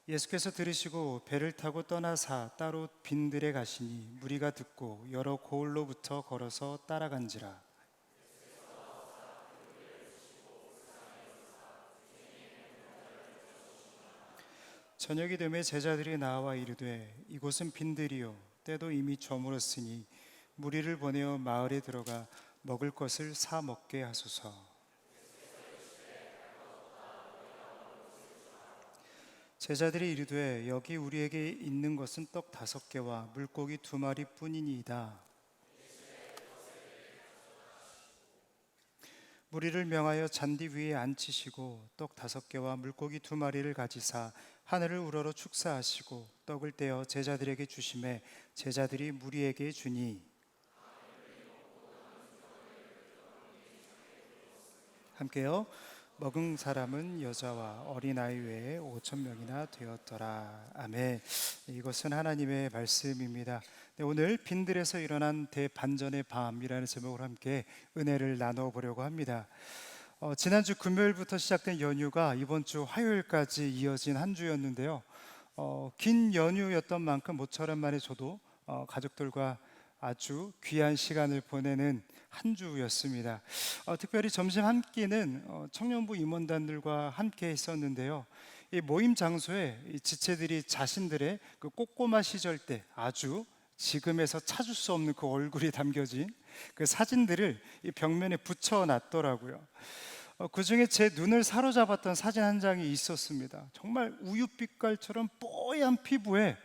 예수께서 들으시고 배를 타고 떠나사 따로 빈들에 가시니 무리가 듣고 여러 고을로부터 걸어서 따라간지라. 저녁이 되매 제자들이 나와 이르되 이곳은 빈들이요 때도 이미 저물었으니 무리를 보내어 마을에 들어가 먹을 것을 사 먹게 하소서. 제자들이 이르되 여기 우리에게 있는 것은 떡 5개와 물고기 2마리 뿐이니이다. 무리를 명하여 잔디 위에 앉히시고 떡 5개와 물고기 2마리를 가지사 하늘을 우러러 축사하시고 떡을 떼어 제자들에게 주시매 제자들이 무리에게 주니 함께요. 먹은 사람은 여자와 어린아이 외에 5,000명이나 되었더라. 아멘. 이것은 하나님의 말씀입니다. 네, 오늘 빈들에서 일어난 대반전의 밤이라는 제목으로 함께 은혜를 나눠보려고 합니다. 지난주 금요일부터 시작된 연휴가 이번 주 화요일까지 이어진 한 주였는데요. 긴 연휴였던 만큼 모처럼 만에 저도 가족들과 아주 귀한 시간을 보내는 한 주였습니다. 특별히 점심 한 끼는 청년부 임원단들과 함께 있었는데요. 이 모임 장소에 이 지체들이 자신들의 그 꼬꼬마 시절 때 아주 지금에서 찾을 수 없는 그 얼굴이 담겨진 그 사진들을 이 벽면에 붙여놨더라고요. 그 중에 제 눈을 사로잡았던 사진 한 장이 있었습니다. 정말 우유빛깔처럼 뽀얀 피부에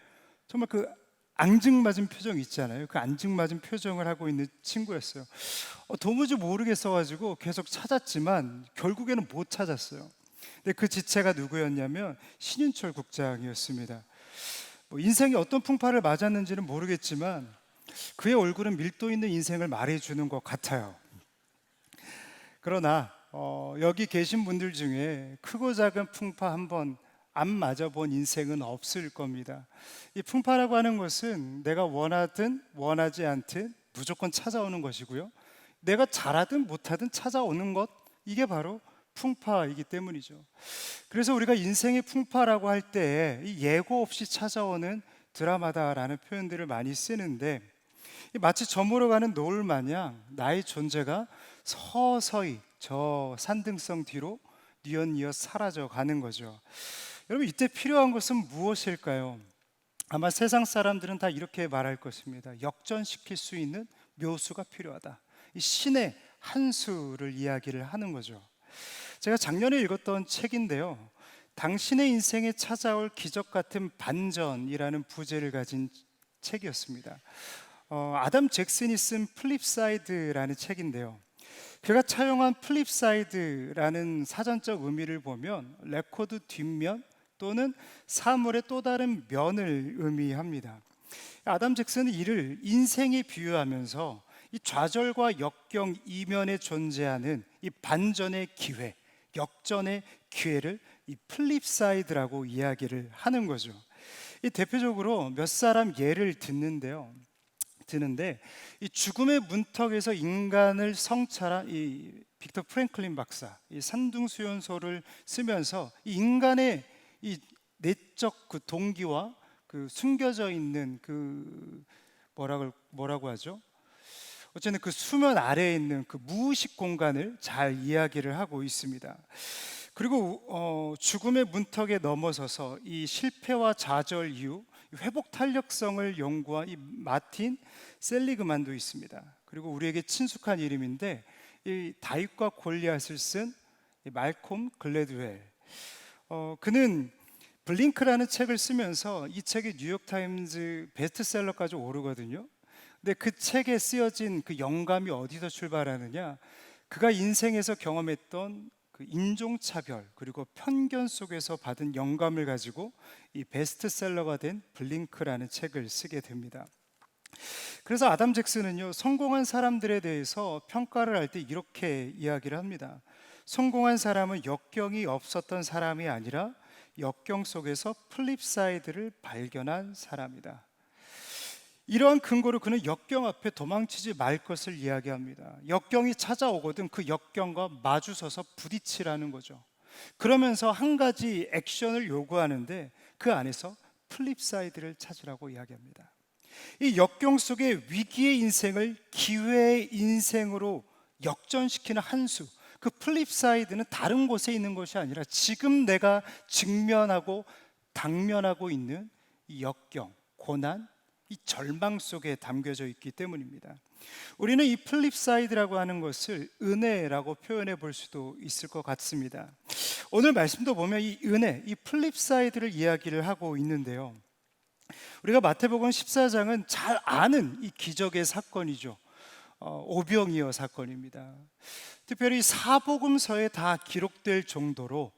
정말 그 앙증맞은 표정 있잖아요. 그 앙증맞은 표정을 하고 있는 친구였어요. 도무지 모르겠어가지고 계속 찾았지만 결국에는 못 찾았어요. 근데 그 지체가 누구였냐면 신윤철 국장이었습니다. 인생이 어떤 풍파를 맞았는지는 모르겠지만 그의 얼굴은 밀도 있는 인생을 말해주는 것 같아요. 그러나 여기 계신 분들 중에 크고 작은 풍파 한번 안 맞아본 인생은 없을 겁니다. 이 풍파라고 하는 것은 내가 원하든 원하지 않든 무조건 찾아오는 것이고요. 내가 잘하든 못하든 찾아오는 것, 이게 바로 풍파이기 때문이죠. 그래서 우리가 인생의 풍파라고 할 때 예고 없이 찾아오는 드라마다라는 표현들을 많이 쓰는데 마치 저물어가는 노을 마냥 나의 존재가 서서히 저 산등성 뒤로 뉘엿뉘엿 사라져 가는 거죠. 여러분, 이때 필요한 것은 무엇일까요? 아마 세상 사람들은 다 이렇게 말할 것입니다. 역전시킬 수 있는 묘수가 필요하다. 이 신의 한 수를 이야기를 하는 거죠. 제가 작년에 읽었던 책인데요, 당신의 인생에 찾아올 기적 같은 반전이라는 부제를 가진 책이었습니다. 아담 잭슨이 쓴 플립사이드라는 책인데요, 그가 차용한 플립사이드라는 사전적 의미를 보면 레코드 뒷면 또는 사물의 또 다른 면을 의미합니다. 아담 잭슨은 이를 인생에 비유하면서 이 좌절과 역경 이면에 존재하는 이 반전의 기회, 역전의 기회를 이 플립사이드라고 이야기를 하는 거죠. 이 대표적으로 몇 사람 예를 드는데 이 죽음의 문턱에서 인간을 성찰한 이 빅터 프랭클린 박사, 이 산둥수용소를 쓰면서 이 인간의 이 내적 그 동기와 그 숨겨져 있는 그 뭐라고 하죠? 어쨌든 그 수면 아래에 있는 그 무의식 공간을 잘 이야기를 하고 있습니다. 그리고 죽음의 문턱에 넘어서서 이 실패와 좌절 이후 회복 탄력성을 연구한 이 마틴 셀리그만도 있습니다. 그리고 우리에게 친숙한 이름인데 이 다윗과 골리앗을 쓴 말콤 글래드웰. 그는 블링크라는 책을 쓰면서 이 책이 뉴욕타임즈 베스트셀러까지 오르거든요. 근데 그 책에 쓰여진 그 영감이 어디서 출발하느냐? 그가 인생에서 경험했던 그 인종차별 그리고 편견 속에서 받은 영감을 가지고 이 베스트셀러가 된 블링크라는 책을 쓰게 됩니다. 그래서 아담 잭슨은요, 성공한 사람들에 대해서 평가를 할 때 이렇게 이야기를 합니다. 성공한 사람은 역경이 없었던 사람이 아니라 역경 속에서 플립사이드를 발견한 사람이다. 이러한 근거로 그는 역경 앞에 도망치지 말 것을 이야기합니다. 역경이 찾아오거든 그 역경과 마주서서 부딪히라는 거죠. 그러면서 한 가지 액션을 요구하는데 그 안에서 플립사이드를 찾으라고 이야기합니다. 이 역경 속의 위기의 인생을 기회의 인생으로 역전시키는 한 수, 그 플립사이드는 다른 곳에 있는 것이 아니라 지금 내가 직면하고 당면하고 있는 이 역경, 고난, 이 절망 속에 담겨져 있기 때문입니다. 우리는 이 플립사이드라고 하는 것을 은혜라고 표현해 볼 수도 있을 것 같습니다. 오늘 말씀도 보면 이 은혜, 이 플립사이드를 이야기를 하고 있는데요. 우리가 마태복음 14장은 잘 아는 이 기적의 사건이죠. 오병이어 사건입니다. 특별히 사복음서에 다 기록될 정도로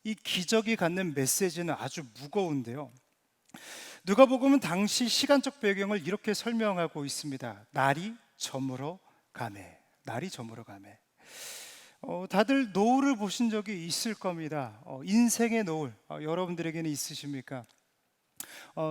이 기적이 갖는 메시지는 아주 무거운데요. 누가복음은 당시 시간적 배경을 이렇게 설명하고 있습니다. 날이 저물어 가매. 날이 저물어 가매. 다들 노을을 보신 적이 있을 겁니다. 인생의 노을, 여러분들에게는 있으십니까?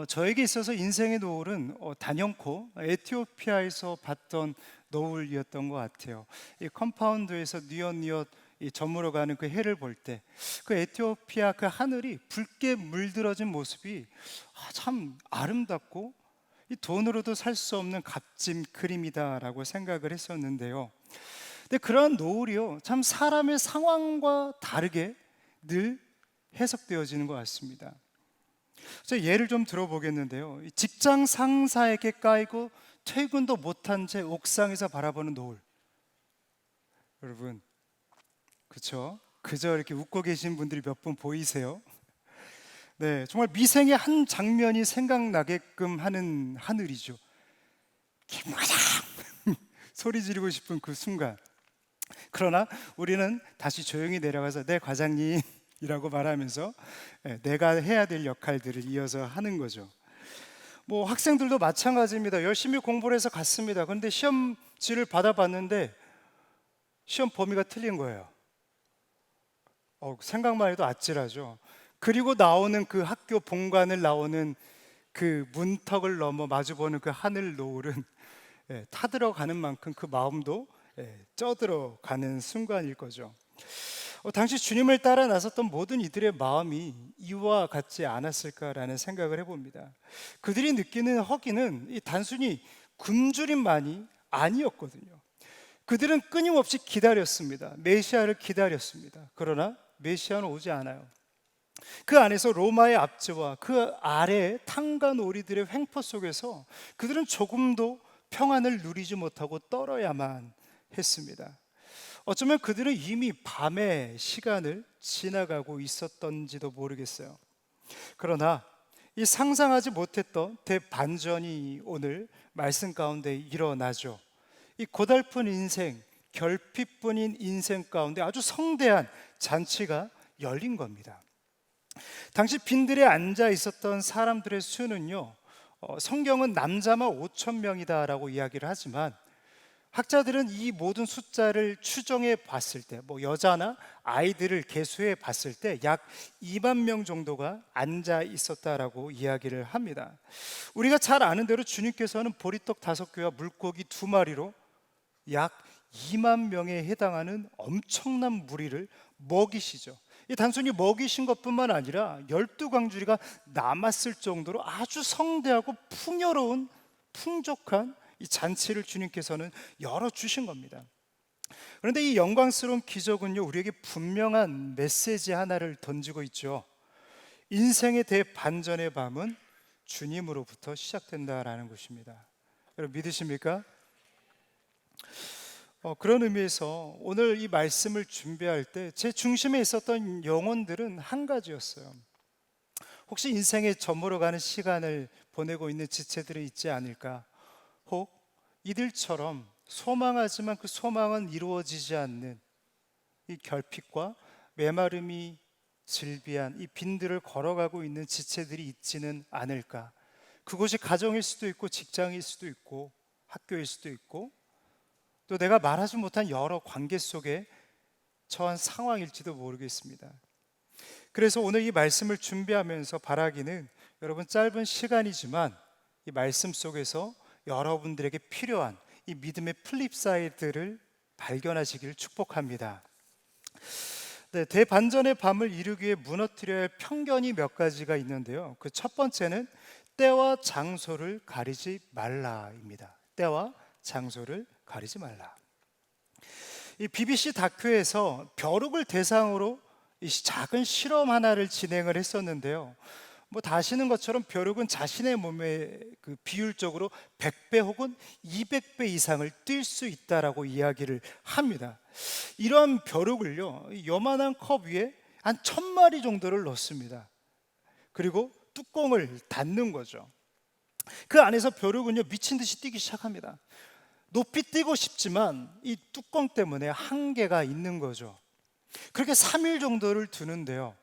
저에게 있어서 인생의 노을은 단연코 에티오피아에서 봤던 노을이었던 것 같아요. 이 컴파운드에서 뉘엿뉘엿 저물어가는 그 해를 볼 때 그 에티오피아 그 하늘이 붉게 물들어진 모습이 참 아름답고 이 돈으로도 살 수 없는 값진 그림이다라고 생각을 했었는데요. 근데 그러한 노을이요, 참 사람의 상황과 다르게 늘 해석되어지는 것 같습니다. 제가 예를 좀 들어보겠는데요. 직장 상사에게 까이고 퇴근도 못한 채 옥상에서 바라보는 노을. 여러분, 그렇죠? 그저 이렇게 웃고 계신 분들이 몇 분 보이세요? 네, 정말 미생의 한 장면이 생각나게끔 하는 하늘이죠. 김 과장! 소리 지르고 싶은 그 순간. 그러나 우리는 다시 조용히 내려가서 네 과장님이라고 말하면서 내가 해야 될 역할들을 이어서 하는 거죠. 뭐 학생들도 마찬가지입니다. 열심히 공부를 해서 갔습니다. 그런데 시험지를 받아봤는데 시험 범위가 틀린 거예요. 생각만 해도 아찔하죠. 그리고 나오는 그 학교 본관을 나오는 그 문턱을 넘어 마주보는 그 하늘 노을은 타들어가는 만큼 그 마음도 쪄들어가는 순간일 거죠. 당시 주님을 따라 나섰던 모든 이들의 마음이 이와 같지 않았을까라는 생각을 해봅니다. 그들이 느끼는 허기는 단순히 굶주림만이 아니었거든요. 그들은 끊임없이 기다렸습니다. 메시아를 기다렸습니다. 그러나 메시아는 오지 않아요. 그 안에서 로마의 압제와 그 아래 탄간오리들의 횡포 속에서 그들은 조금도 평안을 누리지 못하고 떨어야만 했습니다. 어쩌면 그들은 이미 밤의 시간을 지나가고 있었던지도 모르겠어요. 그러나 이 상상하지 못했던 대반전이 오늘 말씀 가운데 일어나죠. 이 고달픈 인생, 결핍뿐인 인생 가운데 아주 성대한 잔치가 열린 겁니다. 당시 빈들에 앉아 있었던 사람들의 수는요, 성경은 남자만 5천 명이다라고 이야기를 하지만 학자들은 이 모든 숫자를 추정해 봤을 때, 뭐 여자나 아이들을 계수해 봤을 때 약 2만 명 정도가 앉아 있었다라고 이야기를 합니다. 우리가 잘 아는 대로 주님께서는 보리떡 5개와 물고기 2마리로 약 2만 명에 해당하는 엄청난 무리를 먹이시죠. 이 단순히 먹이신 것뿐만 아니라 12광주리가 남았을 정도로 아주 성대하고 풍요로운 풍족한 이 잔치를 주님께서는 열어주신 겁니다. 그런데 이 영광스러운 기적은요, 우리에게 분명한 메시지 하나를 던지고 있죠. 인생의 대반전의 밤은 주님으로부터 시작된다라는 것입니다. 여러분 믿으십니까? 그런 의미에서 오늘 이 말씀을 준비할 때 제 중심에 있었던 영혼들은 한 가지였어요. 혹시 인생에 저물어가는 시간을 보내고 있는 지체들이 있지 않을까? 혹 이들처럼 소망하지만 그 소망은 이루어지지 않는 이 결핍과 메마름이 질비한 이 빈들을 걸어가고 있는 지체들이 있지는 않을까? 그곳이 가정일 수도 있고 직장일 수도 있고 학교일 수도 있고 또 내가 말하지 못한 여러 관계 속에 처한 상황일지도 모르겠습니다. 그래서 오늘 이 말씀을 준비하면서 바라기는 여러분 짧은 시간이지만 이 말씀 속에서 여러분들에게 필요한 이 믿음의 플립사이드를 발견하시기를 축복합니다. 네, 대반전의 밤을 이루기 위해 무너뜨려야 할 편견이 몇 가지가 있는데요. 그 첫 번째는 때와 장소를 가리지 말라입니다. 때와 장소를 가리지 말라. 이 BBC 다큐에서 벼룩을 대상으로 이 작은 실험 하나를 진행을 했었는데요. 뭐 다 아시는 것처럼 벼룩은 자신의 몸에 그 비율적으로 100배 혹은 200배 이상을 뛸 수 있다라고 이야기를 합니다. 이러한 벼룩을요, 요만한 컵 위에 한 1000마리 정도를 넣습니다. 그리고 뚜껑을 닫는 거죠. 그 안에서 벼룩은요, 미친 듯이 뛰기 시작합니다. 높이 뛰고 싶지만 이 뚜껑 때문에 한계가 있는 거죠. 그렇게 3일 정도를 두는데요.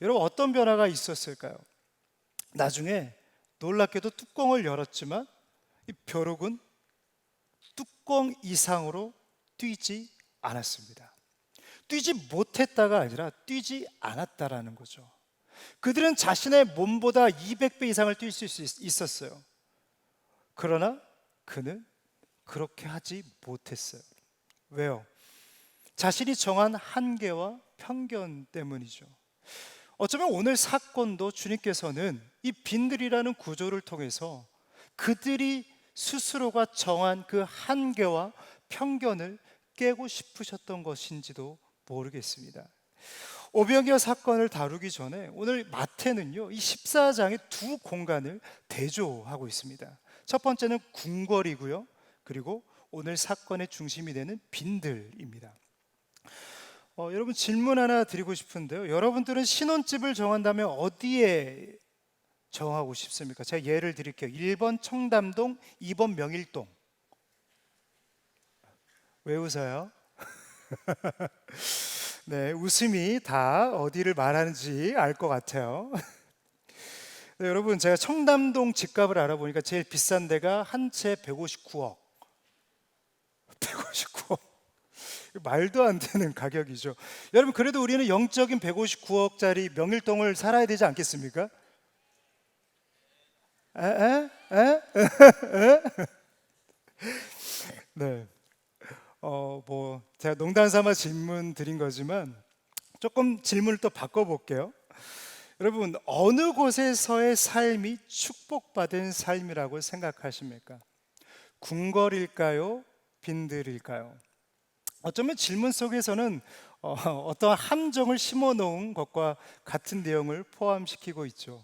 여러분, 어떤 변화가 있었을까요? 나중에 놀랍게도 뚜껑을 열었지만 이 벼룩은 뚜껑 이상으로 뛰지 않았습니다. 뛰지 못했다가 아니라 뛰지 않았다라는 거죠. 그들은 자신의 몸보다 200배 이상을 뛸 수 있었어요. 그러나 그는 그렇게 하지 못했어요. 왜요? 자신이 정한 한계와 편견 때문이죠. 어쩌면 오늘 사건도 주님께서는 이 빈들이라는 구조를 통해서 그들이 스스로가 정한 그 한계와 편견을 깨고 싶으셨던 것인지도 모르겠습니다. 오병이어 사건을 다루기 전에 오늘 마태는요, 이 14장의 두 공간을 대조하고 있습니다. 첫 번째는 궁궐이고요, 그리고 오늘 사건의 중심이 되는 빈들입니다. 여러분, 질문 하나 드리고 싶은데요. 여러분들은 신혼집을 정한다면 어디에 정하고 싶습니까? 제가 예를 드릴게요. 1번 청담동, 2번 명일동. 왜 웃어요? 네, 웃음이 다 어디를 말하는지 알 것 같아요. 네, 여러분, 제가 청담동 집값을 알아보니까 제일 비싼 데가 한 채 159억. 159억. 말도 안 되는 가격이죠. 여러분, 그래도 우리는 영적인 159억짜리 명일동을 살아야 되지 않겠습니까? 에? 네. 뭐 제가 농담 삼아 질문 드린 거지만 조금 질문을 또 바꿔볼게요. 여러분, 어느 곳에서의 삶이 축복받은 삶이라고 생각하십니까? 궁궐일까요? 빈들일까요? 어쩌면 질문 속에서는 어떠한 함정을 심어 놓은 것과 같은 내용을 포함시키고 있죠.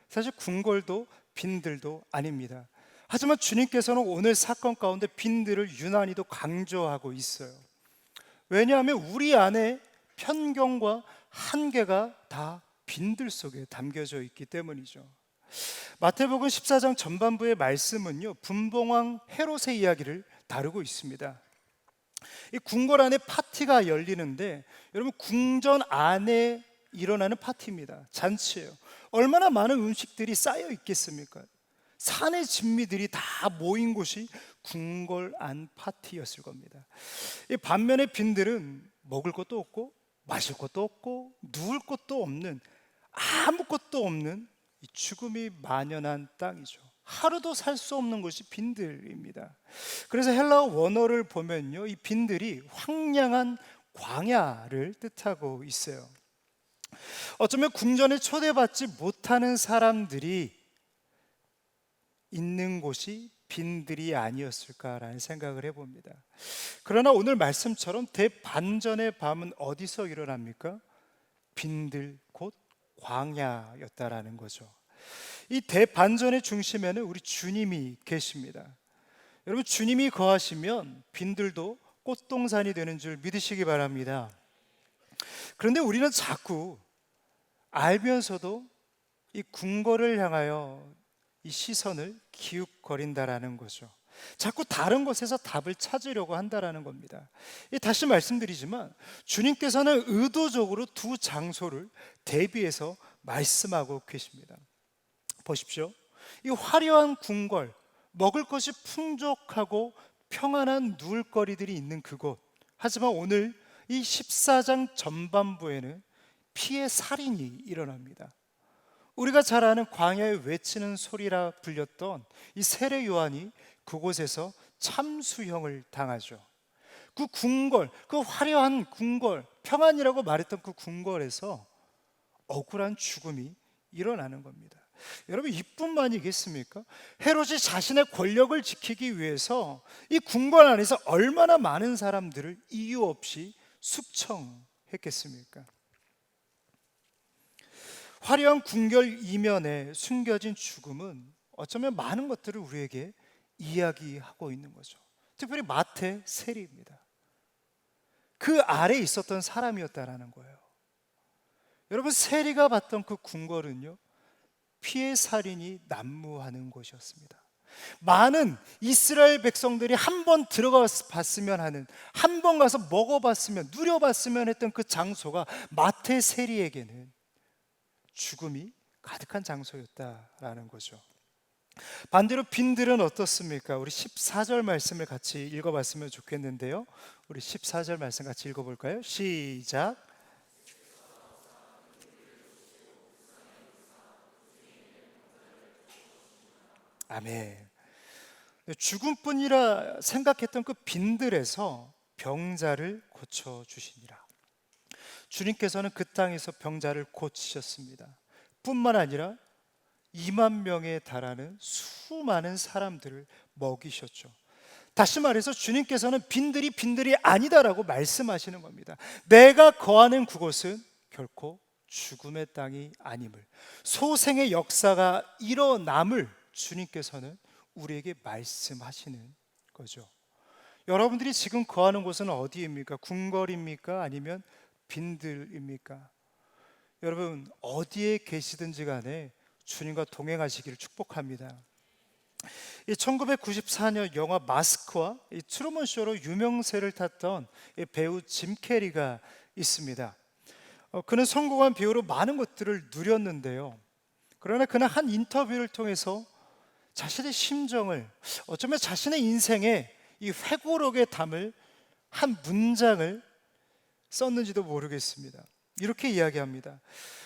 사실 궁궐도 빈들도 아닙니다. 하지만 주님께서는 오늘 사건 가운데 빈들을 유난히도 강조하고 있어요. 왜냐하면 우리 안에 편견과 한계가 다 빈들 속에 담겨져 있기 때문이죠. 마태복음 14장 전반부의 말씀은요, 분봉왕 헤롯의 이야기를 다루고 있습니다. 이 궁궐 안에 파티가 열리는데, 여러분, 궁전 안에 일어나는 파티입니다. 잔치예요. 얼마나 많은 음식들이 쌓여 있겠습니까? 산의 진미들이 다 모인 곳이 궁궐 안 파티였을 겁니다. 이 반면에 빈들은 먹을 것도 없고 마실 것도 없고 누울 것도 없는, 아무것도 없는 이 죽음이 만연한 땅이죠. 하루도 살 수 없는 것이 빈들입니다. 그래서 헬라어 원어를 보면요, 이 빈들이 황량한 광야를 뜻하고 있어요. 어쩌면 궁전에 초대받지 못하는 사람들이 있는 곳이 빈들이 아니었을까라는 생각을 해봅니다. 그러나 오늘 말씀처럼 대반전의 밤은 어디서 일어납니까? 빈들, 곧 광야였다라는 거죠. 이 대반전의 중심에는 우리 주님이 계십니다. 여러분, 주님이 거하시면 빈들도 꽃동산이 되는 줄 믿으시기 바랍니다. 그런데 우리는 자꾸 알면서도 이 궁궐을 향하여 이 시선을 기웃거린다라는 거죠. 자꾸 다른 곳에서 답을 찾으려고 한다라는 겁니다. 다시 말씀드리지만 주님께서는 의도적으로 두 장소를 대비해서 말씀하고 계십니다. 보십시오. 이 화려한 궁궐, 먹을 것이 풍족하고 평안한 누울거리들이 있는 그곳. 하지만 오늘 이 14장 전반부에는 피해 살인이 일어납니다. 우리가 잘 아는 광야에 외치는 소리라 불렸던 이 세례 요한이 그곳에서 참수형을 당하죠. 그 궁궐, 그 화려한 궁궐, 평안이라고 말했던 그 궁궐에서 억울한 죽음이 일어나는 겁니다. 여러분, 이뿐만이겠습니까? 헤롯이 자신의 권력을 지키기 위해서 이 궁궐 안에서 얼마나 많은 사람들을 이유 없이 숙청했겠습니까? 화려한 궁궐 이면에 숨겨진 죽음은 어쩌면 많은 것들을 우리에게 이야기하고 있는 거죠. 특별히 마태 세리입니다. 그 아래에 있었던 사람이었다라는 거예요. 여러분, 세리가 봤던 그 궁궐은요, 피해 살인이 난무하는 곳이었습니다. 많은 이스라엘 백성들이 한 번 들어가 봤으면 하는, 한 번 가서 먹어봤으면, 누려봤으면 했던 그 장소가 마태 세리에게는 죽음이 가득한 장소였다라는 거죠. 반대로 빈들은 어떻습니까? 우리 14절 말씀을 같이 읽어봤으면 좋겠는데요. 우리 14절 말씀 같이 읽어볼까요? 시작. 아멘. 죽음뿐이라 생각했던 그 빈들에서 병자를 고쳐주시니라. 주님께서는 그 땅에서 병자를 고치셨습니다. 뿐만 아니라 2만 명에 달하는 수많은 사람들을 먹이셨죠. 다시 말해서 주님께서는 빈들이 아니다라고 말씀하시는 겁니다. 내가 거하는 그곳은 결코 죽음의 땅이 아님을, 소생의 역사가 일어남을 주님께서는 우리에게 말씀하시는 거죠. 여러분들이 지금 거하는 곳은 어디입니까? 궁궐입니까? 아니면 빈들입니까? 여러분, 어디에 계시든지 간에 주님과 동행하시기를 축복합니다. 이 1994년 영화 마스크와 이 트루먼 쇼로 유명세를 탔던 이 배우 짐 캐리가 있습니다. 그는 성공한 배우로 많은 것들을 누렸는데요. 그러나 그는 한 인터뷰를 통해서 자신의 심정을, 어쩌면 자신의 인생에 이 회고록에 담을 한 문장을 썼는지도 모르겠습니다. 이렇게 이야기합니다.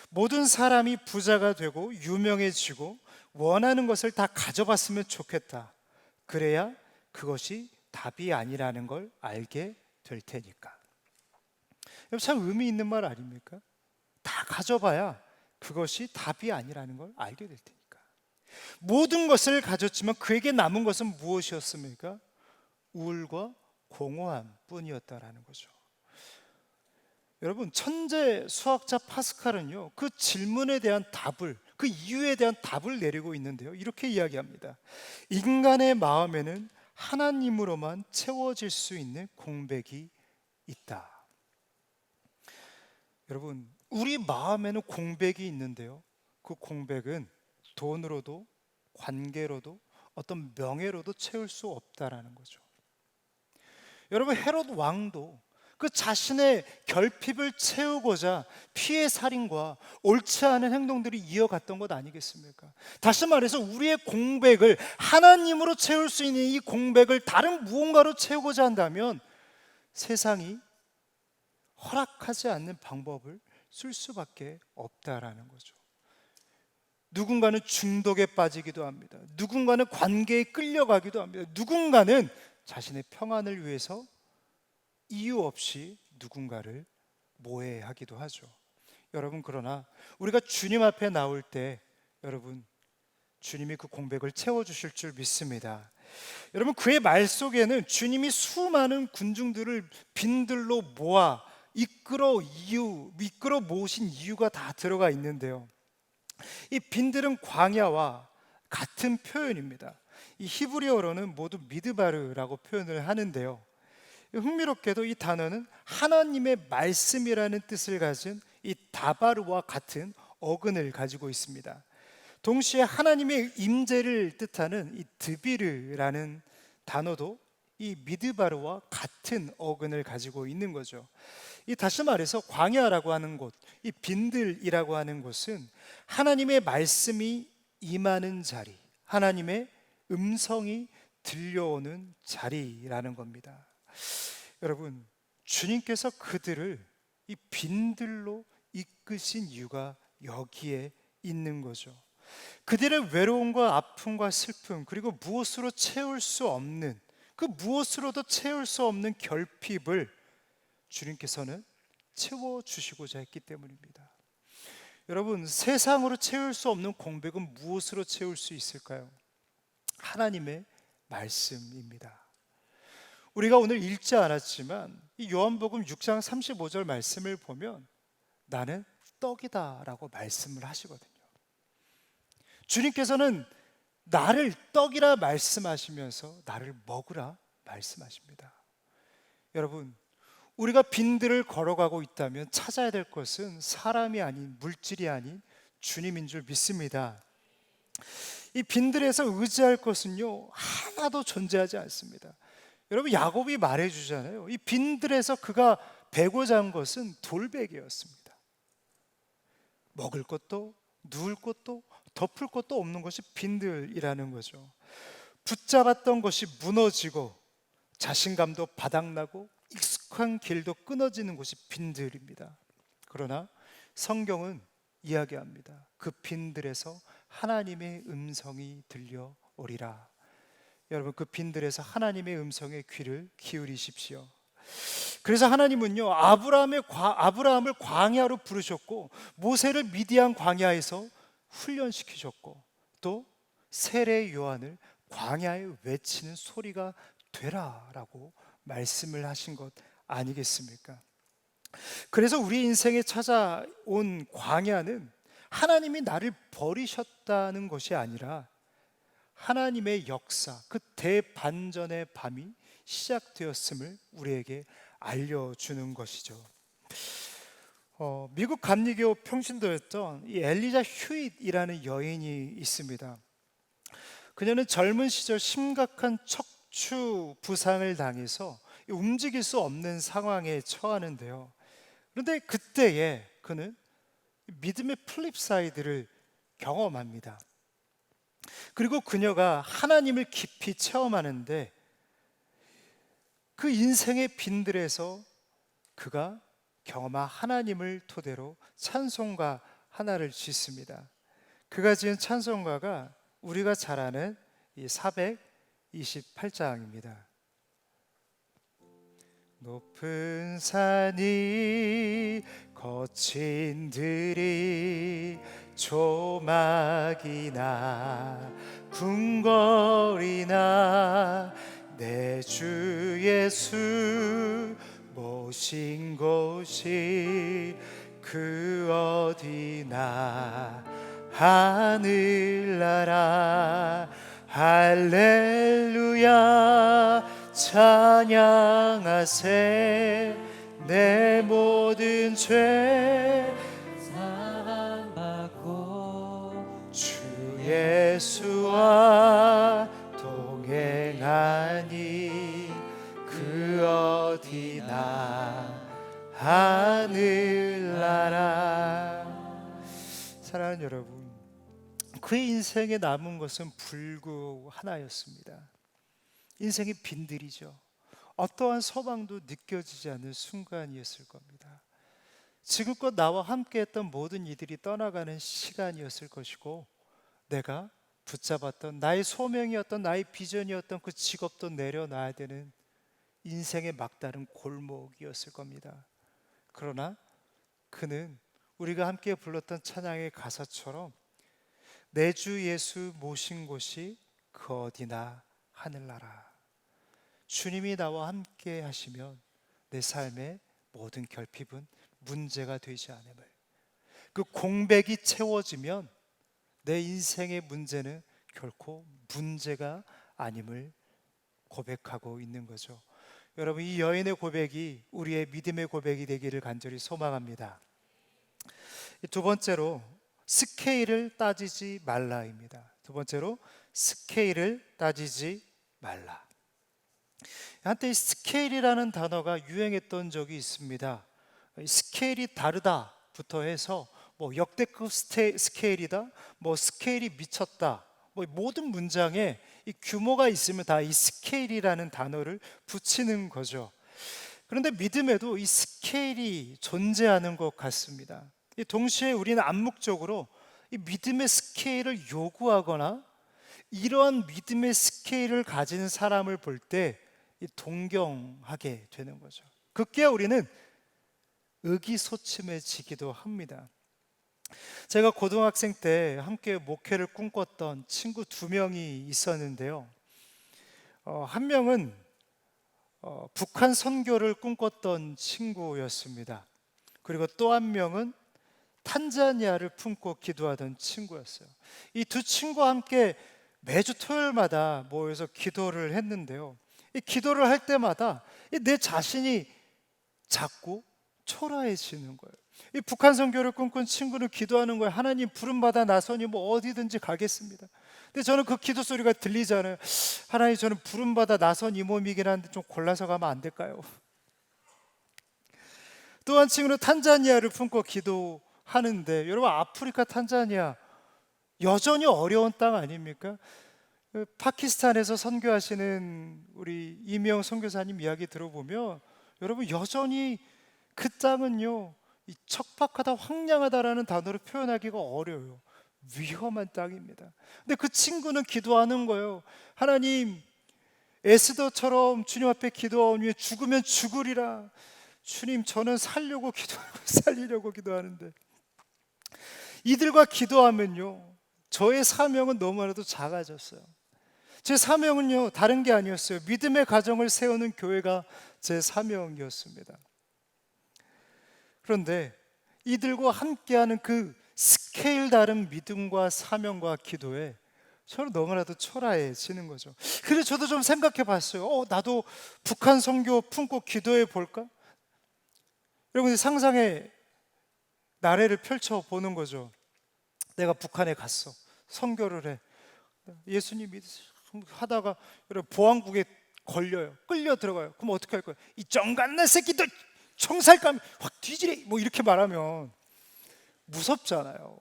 모든 사람이 부자가 되고 유명해지고 원하는 것을 다 가져봤으면 좋겠다. 그래야 그것이 답이 아니라는 걸 알게 될 테니까. 참 의미 있는 말 아닙니까? 다 가져봐야 그것이 답이 아니라는 걸 알게 될 테니까. 모든 것을 가졌지만 그에게 남은 것은 무엇이었습니까? 우울과 공허함 뿐이었다라는 거죠. 여러분, 천재 수학자 파스칼은요, 그 질문에 대한 답을, 그 이유에 대한 답을 내리고 있는데요, 이렇게 이야기합니다. 인간의 마음에는 하나님으로만 채워질 수 있는 공백이 있다. 여러분, 우리 마음에는 공백이 있는데요, 그 공백은 돈으로도 관계로도 어떤 명예로도 채울 수 없다라는 거죠. 여러분, 헤롯 왕도 그 자신의 결핍을 채우고자 피해 살인과 옳지 않은 행동들을 이어갔던 것 아니겠습니까? 다시 말해서 우리의 공백을 하나님으로 채울 수 있는 이 공백을 다른 무언가로 채우고자 한다면 세상이 허락하지 않는 방법을 쓸 수밖에 없다라는 거죠. 누군가는 중독에 빠지기도 합니다. 누군가는 관계에 끌려가기도 합니다. 누군가는 자신의 평안을 위해서 이유 없이 누군가를 모해하기도 하죠. 여러분, 그러나 우리가 주님 앞에 나올 때 여러분, 주님이 그 공백을 채워주실 줄 믿습니다. 여러분, 그의 말 속에는 주님이 수많은 군중들을 빈들로 모아 이끌어 모으신 이유가 다 들어가 있는데요, 이 빈들은 광야와 같은 표현입니다. 이 히브리어로는 모두 미드바르라고 표현을 하는데요, 흥미롭게도 이 단어는 하나님의 말씀이라는 뜻을 가진 이 다바르와 같은 어근을 가지고 있습니다. 동시에 하나님의 임재를 뜻하는 이 드비르라는 단어도 이 미드바르와 같은 어근을 가지고 있는 거죠. 이 다시 말해서 광야라고 하는 곳, 이 빈들이라고 하는 곳은 하나님의 말씀이 임하는 자리, 하나님의 음성이 들려오는 자리라는 겁니다. 여러분, 주님께서 그들을 이 빈들로 이끄신 이유가 여기에 있는 거죠. 그들의 외로움과 아픔과 슬픔, 그리고 무엇으로 채울 수 없는 그 무엇으로도 채울 수 없는 결핍을 주님께서는 채워주시고자 했기 때문입니다. 여러분, 세상으로 채울 수 없는 공백은 무엇으로 채울 수 있을까요? 하나님의 말씀입니다. 우리가 오늘 읽지 않았지만 이 요한복음 6장 35절 말씀을 보면 나는 떡이다 라고 말씀을 하시거든요. 주님께서는 나를 떡이라 말씀하시면서 나를 먹으라 말씀하십니다. 여러분, 우리가 빈들을 걸어가고 있다면 찾아야 될 것은 사람이 아닌, 물질이 아닌 주님인 줄 믿습니다. 이 빈들에서 의지할 것은요 하나도 존재하지 않습니다. 여러분, 야곱이 말해주잖아요. 이 빈들에서 그가 베고자 한 것은 돌베개였습니다. 먹을 것도 누울 것도 덮을 것도 없는 것이 빈들이라는 거죠. 붙잡았던 것이 무너지고 자신감도 바닥나고 익숙한 길도 끊어지는 곳이 빈들입니다. 그러나 성경은 이야기합니다. 그 빈들에서 하나님의 음성이 들려오리라. 여러분, 그 빈들에서 하나님의 음성에 귀를 기울이십시오. 그래서 하나님은요 아브라함을 광야로 부르셨고 모세를 미디안 광야에서 훈련시키셨고 또 세례 요한을 광야에 외치는 소리가 되라라고 말씀을 하신 것 아니겠습니까? 그래서 우리 인생에 찾아온 광야는 하나님이 나를 버리셨다는 것이 아니라 하나님의 역사, 그 대반전의 밤이 시작되었음을 우리에게 알려주는 것이죠. 미국 감리교 평신도였던 이 엘리자 휴잇이라는 여인이 있습니다. 그녀는 젊은 시절 심각한 척추 부상을 당해서 움직일 수 없는 상황에 처하는데요. 그런데 그때에 그는 믿음의 플립사이드를 경험합니다. 그리고 그녀가 하나님을 깊이 체험하는데 그 인생의 빈들에서 그가 경험한 하나님을 토대로 찬송가 하나를 짓습니다. 그가 지은 찬송가가 우리가 잘 아는 이 428장입니다. 높은 산이 거친 들이 조막이나 궁궐이나 내 주 예수 모신 곳이 그 어디나 하늘나라 할렐루야 찬양하세 내 모든 죄 사함받고 주 예수와 동행하니 그 어디나 하늘나라. 사랑하는 여러분, 그의 인생에 남은 것은 불구 하나였습니다. 인생이 빈들이죠. 어떠한 소망도 느껴지지 않는 순간이었을 겁니다. 지금껏 나와 함께했던 모든 이들이 떠나가는 시간이었을 것이고 내가 붙잡았던 나의 소명이었던 나의 비전이었던 그 직업도 내려놔야 되는 인생의 막다른 골목이었을 겁니다. 그러나 그는 우리가 함께 불렀던 찬양의 가사처럼 내 주 예수 모신 곳이 그 어디나 하늘나라. 주님이 나와 함께 하시면 내 삶의 모든 결핍은 문제가 되지 않음을, 그 공백이 채워지면 내 인생의 문제는 결코 문제가 아님을 고백하고 있는 거죠. 여러분, 이 여인의 고백이 우리의 믿음의 고백이 되기를 간절히 소망합니다. 두 번째로 스케일을 따지지 말라입니다. 두 번째로 스케일을 따지지 말라. 한때 이 스케일이라는 단어가 유행했던 적이 있습니다. 스케일이 다르다부터 해서 역대급 스케일이다, 스케일이 미쳤다, 모든 문장에 이 규모가 있으면 다 이 스케일이라는 단어를 붙이는 거죠. 그런데 믿음에도 이 스케일이 존재하는 것 같습니다. 동시에 우리는 암묵적으로 이 믿음의 스케일을 요구하거나 이러한 믿음의 스케일을 가진 사람을 볼 때 동경하게 되는 거죠. 급기야 우리는 의기소침해지기도 합니다. 제가 고등학생 때 함께 목회를 꿈꿨던 친구 두 명이 있었는데요. 한 명은 북한 선교를 꿈꿨던 친구였습니다. 그리고 또 한 명은 탄자니아를 품고 기도하던 친구였어요. 이 두 친구와 함께 매주 토요일마다 모여서 기도를 했는데요. 이 기도를 할 때마다 내 자신이 자꾸 초라해지는 거예요. 이 북한 선교를 꿈꾼 친구는 기도하는 거예요. 하나님 부름받아 나서니 뭐 어디든지 가겠습니다. 근데 저는 그 기도 소리가 들리잖아요. 하나님, 저는 부름받아 나선 이 몸이긴 한데 좀 골라서 가면 안 될까요? 또 한 친구는 탄자니아를 품고 기도하는데, 여러분 아프리카 탄자니아 여전히 어려운 땅 아닙니까? 파키스탄에서 선교하시는 우리 이명 선교사님 이야기 들어보면 여러분 여전히 그 땅은요, 이 척박하다, 황량하다라는 단어로 표현하기가 어려워요. 위험한 땅입니다. 근데 그 친구는 기도하는 거예요. 하나님, 에스더처럼 주님 앞에 기도하오니 죽으면 죽으리라. 주님, 저는 살려고 기도하고 살리려고 기도하는데, 이들과 기도하면요, 저의 사명은 너무나도 작아졌어요. 제 사명은요, 다른 게 아니었어요. 믿음의 가정을 세우는 교회가 제 사명이었습니다. 그런데 이들과 함께하는 그 스케일 다른 믿음과 사명과 기도에 저는 너무나도 초라해지는 거죠. 그래서 저도 좀 생각해 봤어요. 나도 북한 선교 품고 기도해 볼까? 여러분, 상상의 나래를 펼쳐 보는 거죠. 내가 북한에 갔어. 선교를 해. 예수님 하다가 여러분 보안국에 걸려요. 끌려 들어가요. 그럼 어떻게 할 거예요? 이 정갓날 새끼들 총살감 확 뒤지래, 뭐 이렇게 말하면 무섭잖아요.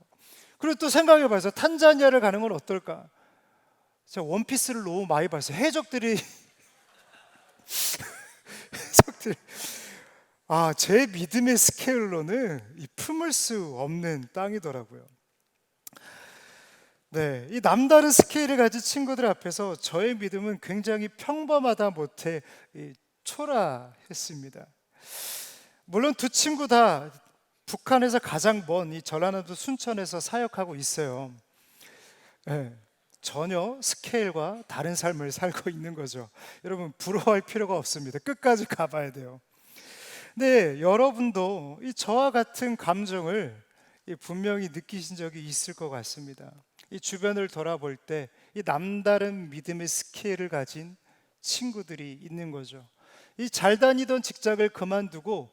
그리고 또 생각해 봐서 탄자니아를 가는 건 어떨까? 제가 원피스를 너무 많이 봤어요. 해적들이 제 믿음의 스케일로는 이 품을 수 없는 땅이더라고요. 네, 이 남다른 스케일을 가진 친구들 앞에서 저의 믿음은 굉장히 평범하다 못해 초라했습니다. 물론 두 친구 다 북한에서 가장 먼 이 전라남도 순천에서 사역하고 있어요. 네, 전혀 스케일과 다른 삶을 살고 있는 거죠. 여러분 부러워할 필요가 없습니다. 끝까지 가봐야 돼요. 네, 여러분도 이 저와 같은 감정을 분명히 느끼신 적이 있을 것 같습니다. 이 주변을 돌아볼 때 이 남다른 믿음의 스케일을 가진 친구들이 있는 거죠. 이 잘 다니던 직장을 그만두고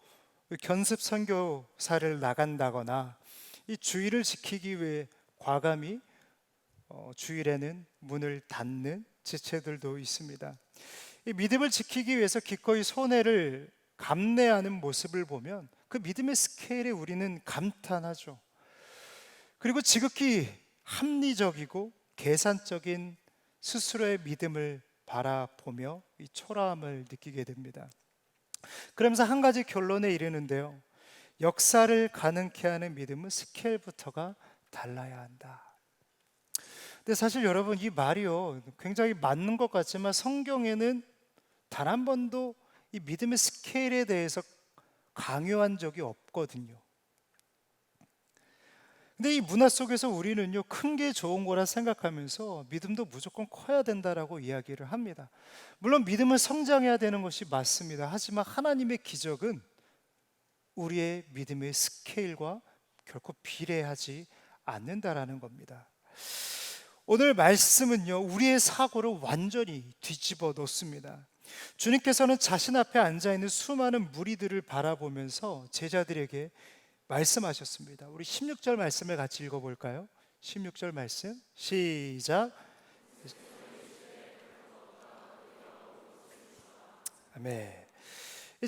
견습 선교사를 나간다거나 이 주일을 지키기 위해 과감히 주일에는 문을 닫는 지체들도 있습니다. 이 믿음을 지키기 위해서 기꺼이 손해를 감내하는 모습을 보면 그 믿음의 스케일에 우리는 감탄하죠. 그리고 지극히 합리적이고 계산적인 스스로의 믿음을 바라보며 이 초라함을 느끼게 됩니다. 그러면서 한 가지 결론에 이르는데요, 역사를 가능케 하는 믿음은 스케일부터가 달라야 한다. 근데 사실 여러분, 이 말이요 굉장히 맞는 것 같지만 성경에는 단 한 번도 이 믿음의 스케일에 대해서 강요한 적이 없거든요. 근데 이 문화 속에서 우리는요, 큰 게 좋은 거라 생각하면서 믿음도 무조건 커야 된다라고 이야기를 합니다. 물론 믿음은 성장해야 되는 것이 맞습니다. 하지만 하나님의 기적은 우리의 믿음의 스케일과 결코 비례하지 않는다라는 겁니다. 오늘 말씀은요, 우리의 사고를 완전히 뒤집어 놓습니다. 주님께서는 자신 앞에 앉아있는 수많은 무리들을 바라보면서 제자들에게 말씀하셨습니다. 우리 16절 말씀을 같이 읽어볼까요? 16절 말씀 시작. 아멘.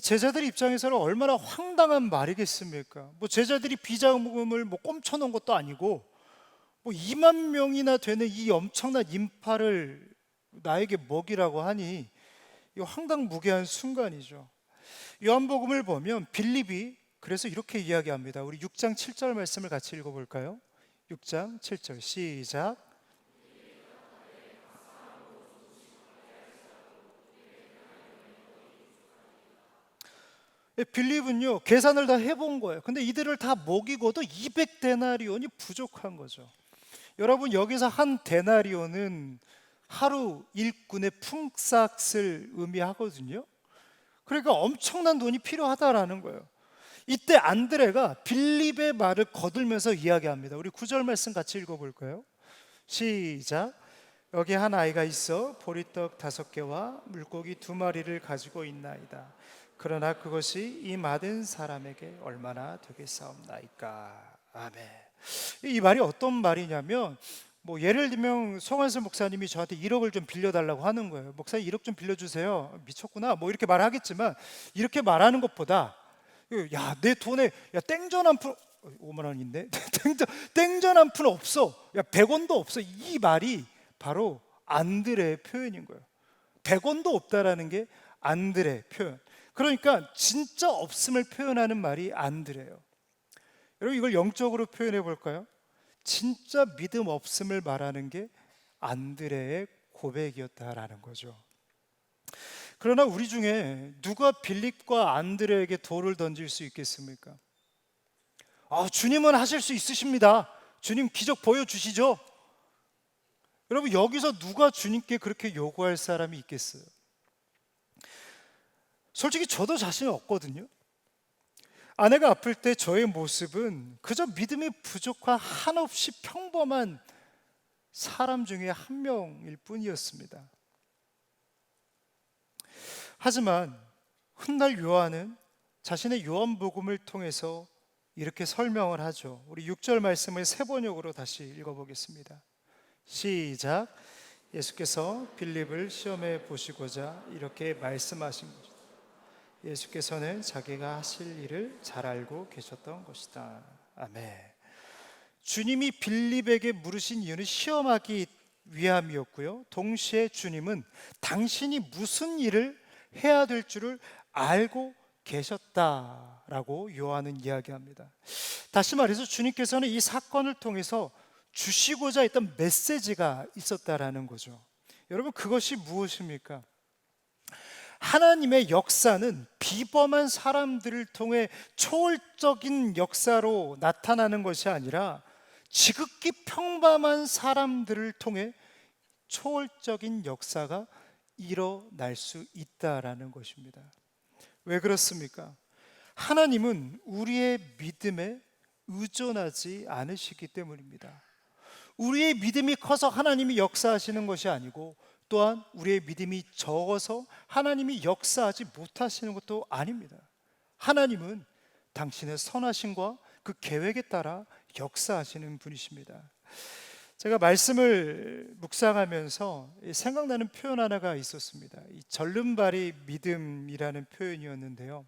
제자들 입장에서는 얼마나 황당한 말이겠습니까? 제자들이 비자금을 꼼쳐놓은 것도 아니고 2만 명이나 되는 이 엄청난 인파를 나에게 먹이라고 하니 이 황당무계한 순간이죠. 요한복음을 보면 빌립이 그래서 이렇게 이야기합니다. 우리 6장 7절 말씀을 같이 읽어볼까요? 6장 7절 시작. 빌립은요 계산을 다 해본 거예요. 근데 이들을 다 먹이고도 200데나리온이 부족한 거죠. 여러분, 여기서 한 데나리온은 하루 일꾼의 품삯을 의미하거든요. 그러니까 엄청난 돈이 필요하다라는 거예요. 이때 안드레가 빌립의 말을 거들면서 이야기합니다. 우리 9절 말씀 같이 읽어볼까요? 시작. 여기 한 아이가 있어 보리떡 5개와 물고기 2마리를 가지고 있나이다. 그러나 그것이 이 많은 사람에게 얼마나 되겠사옵나이까. 아멘. 이 말이 어떤 말이냐면, 예를 들면 송한슬 목사님이 저한테 1억을 좀 빌려달라고 하는 거예요. 목사님 1억 좀 빌려주세요. 미쳤구나 이렇게 말하겠지만, 이렇게 말하는 것보다 야, 내 돈에 땡전 한 푼, 5만 원인데 땡전 한 푼 없어, 100원도 없어, 이 말이 바로 안드레의 표현인 거예요. 100원도 없다라는 게 안드레의 표현. 그러니까 진짜 없음을 표현하는 말이 안드레예요. 여러분, 이걸 영적으로 표현해 볼까요? 진짜 믿음 없음을 말하는 게 안드레의 고백이었다라는 거죠. 그러나 우리 중에 누가 빌립과 안드레에게 돌을 던질 수 있겠습니까? 주님은 하실 수 있으십니다. 주님 기적 보여주시죠. 여러분, 여기서 누가 주님께 그렇게 요구할 사람이 있겠어요? 솔직히 저도 자신 없거든요. 아내가 아플 때 저의 모습은 그저 믿음이 부족한 한없이 평범한 사람 중에 한 명일 뿐이었습니다. 하지만 훗날 요한은 자신의 요한복음을 통해서 이렇게 설명을 하죠. 우리 6절 말씀을 세 번역으로 다시 읽어보겠습니다. 시작. 예수께서 빌립을 시험해 보시고자 이렇게 말씀하신 것이다. 예수께서는 자기가 하실 일을 잘 알고 계셨던 것이다. 아멘. 주님이 빌립에게 물으신 이유는 시험하기 위함이었고요, 동시에 주님은 당신이 무슨 일을 해야 될 줄을 알고 계셨다라고 요한은 이야기합니다. 다시 말해서 주님께서는 이 사건을 통해서 주시고자 했던 메시지가 있었다라는 거죠. 여러분, 그것이 무엇입니까? 하나님의 역사는 비범한 사람들을 통해 초월적인 역사로 나타나는 것이 아니라 지극히 평범한 사람들을 통해 초월적인 역사가 일어날 수 있다라는 것입니다. 왜 그렇습니까? 하나님은 우리의 믿음에 의존하지 않으시기 때문입니다. 우리의 믿음이 커서 하나님이 역사하시는 것이 아니고, 또한 우리의 믿음이 적어서 하나님이 역사하지 못하시는 것도 아닙니다. 하나님은 당신의 선하심과 그 계획에 따라 역사하시는 분이십니다. 제가 말씀을 묵상하면서 생각나는 표현 하나가 있었습니다. 이 절름발이 믿음이라는 표현이었는데요.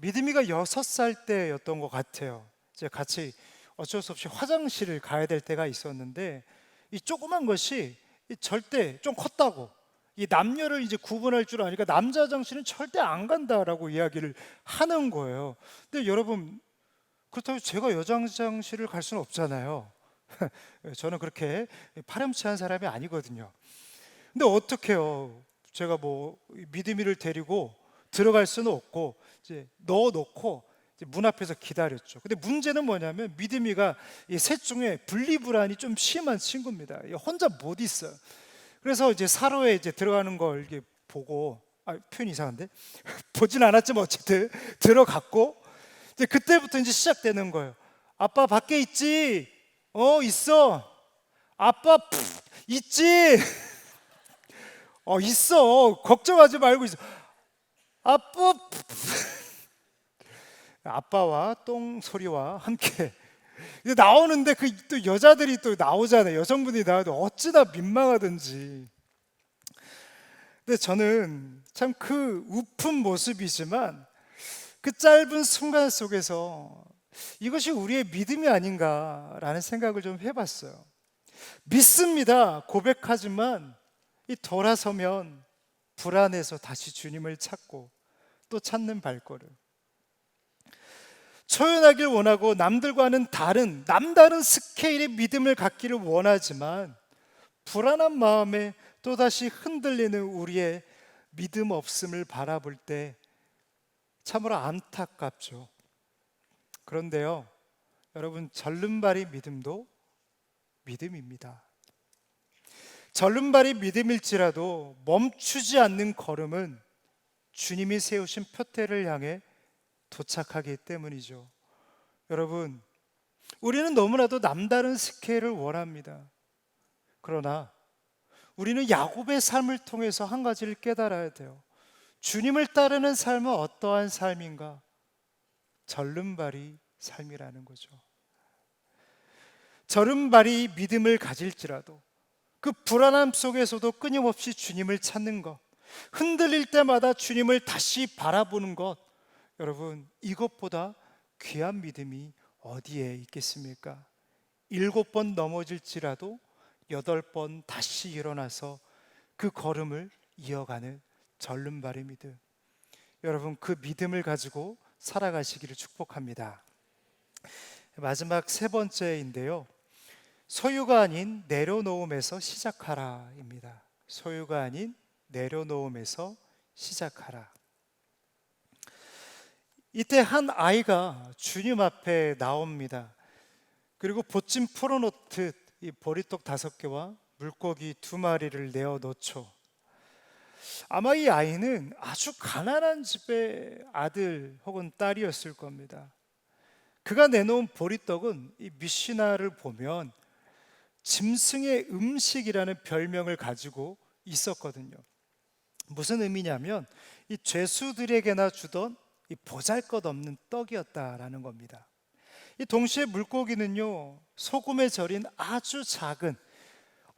믿음이가 6살 때였던 것 같아요. 이제 같이 어쩔 수 없이 화장실을 가야 될 때가 있었는데, 이 조그만 것이 절대 좀 컸다고, 이 남녀를 이제 구분할 줄 아니까 남자 화장실은 절대 안 간다라고 이야기를 하는 거예요. 근데 여러분, 그렇다고 제가 여자 화장실을 갈 수는 없잖아요. 저는 그렇게 파렴치한 사람이 아니거든요. 근데 어떡해요? 제가 믿음이를 데리고 들어갈 수는 없고 이제 넣어놓고 문 앞에서 기다렸죠. 근데 문제는 뭐냐면, 믿음이가 이 셋 중에 분리불안이 좀 심한 친구입니다. 혼자 못 있어요. 그래서 이제 사로에 이제 들어가는 걸 이렇게 보고, 표현 이상한데 보진 않았지만 어쨌든 들어갔고, 이제 그때부터 이제 시작되는 거예요. 아빠 밖에 있지? 있어. 아빠 있지? 있어. 걱정하지 말고 있어. 아빠 아빠와 똥 소리와 함께 나오는데, 또 여자들이 또 나오잖아요. 여성분이 나와도 어찌나 민망하든지. 근데 저는 참 그 우픈 모습이지만 그 짧은 순간 속에서 이것이 우리의 믿음이 아닌가라는 생각을 좀 해봤어요. 믿습니다, 고백하지만 이 돌아서면 불안해서 다시 주님을 찾고 또 찾는 발걸음. 초연하길 원하고 남들과는 남다른 스케일의 믿음을 갖기를 원하지만, 불안한 마음에 또다시 흔들리는 우리의 믿음 없음을 바라볼 때 참으로 안타깝죠. 그런데요, 여러분, 절름발이 믿음도 믿음입니다. 절름발이 믿음일지라도 멈추지 않는 걸음은 주님이 세우신 표대를 향해 도착하기 때문이죠. 여러분, 우리는 너무나도 남다른 스케일을 원합니다. 그러나 우리는 야곱의 삶을 통해서 한 가지를 깨달아야 돼요. 주님을 따르는 삶은 어떠한 삶인가? 절름발이 삶이라는 거죠. 절름발이 믿음을 가질지라도 그 불안함 속에서도 끊임없이 주님을 찾는 것, 흔들릴 때마다 주님을 다시 바라보는 것, 여러분, 이것보다 귀한 믿음이 어디에 있겠습니까? 7번 넘어질지라도 8번 다시 일어나서 그 걸음을 이어가는 절름발의 믿음. 여러분, 그 믿음을 가지고 살아가시기를 축복합니다. 마지막 세 번째인데요, 소유가 아닌 내려놓음에서 시작하라입니다. 소유가 아닌 내려놓음에서 시작하라. 이때 한 아이가 주님 앞에 나옵니다. 그리고 보찜 풀어놓듯 이 보리떡 5개와 물고기 2마리를 내어놓죠. 아마 이 아이는 아주 가난한 집의 아들 혹은 딸이었을 겁니다. 그가 내놓은 보리떡은 이 미시나를 보면 짐승의 음식이라는 별명을 가지고 있었거든요. 무슨 의미냐면 이 죄수들에게나 주던 이 보잘것없는 떡이었다라는 겁니다. 이 동시에 물고기는요, 소금에 절인 아주 작은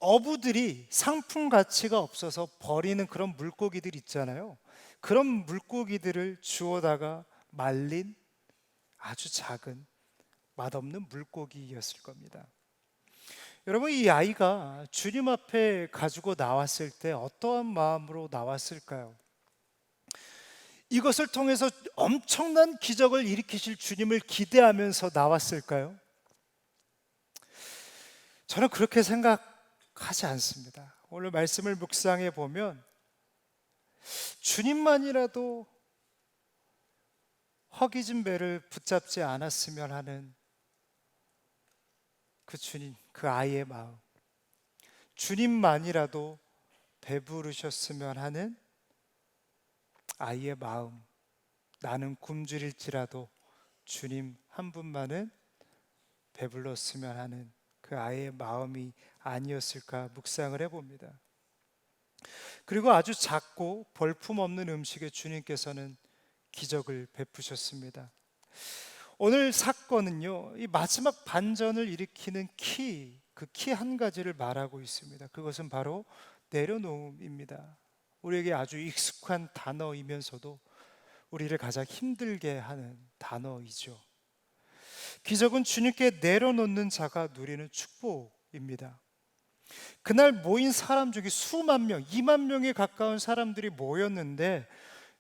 어부들이 상품 가치가 없어서 버리는 그런 물고기들 있잖아요. 그런 물고기들을 주워다가 말린 아주 작은 맛없는 물고기였을 겁니다. 여러분, 이 아이가 주님 앞에 가지고 나왔을 때 어떠한 마음으로 나왔을까요? 이것을 통해서 엄청난 기적을 일으키실 주님을 기대하면서 나왔을까요? 저는 그렇게 생각하지 않습니다. 오늘 말씀을 묵상해 보면 주님만이라도 허기진 배를 붙잡지 않았으면 하는 그 주님, 그 아이의 마음, 주님만이라도 배부르셨으면 하는 아이의 마음, 나는 굶주릴지라도 주님 한 분만은 배불렀으면 하는 그 아이의 마음이 아니었을까 묵상을 해봅니다. 그리고 아주 작고 볼품없는 음식에 주님께서는 기적을 베푸셨습니다. 오늘 사건은요, 이 마지막 반전을 일으키는 그 키 한 가지를 말하고 있습니다. 그것은 바로 내려놓음입니다. 우리에게 아주 익숙한 단어이면서도 우리를 가장 힘들게 하는 단어이죠. 기적은 주님께 내려놓는 자가 누리는 축복입니다. 그날 모인 사람 중에 수만 명, 2만 명에 가까운 사람들이 모였는데,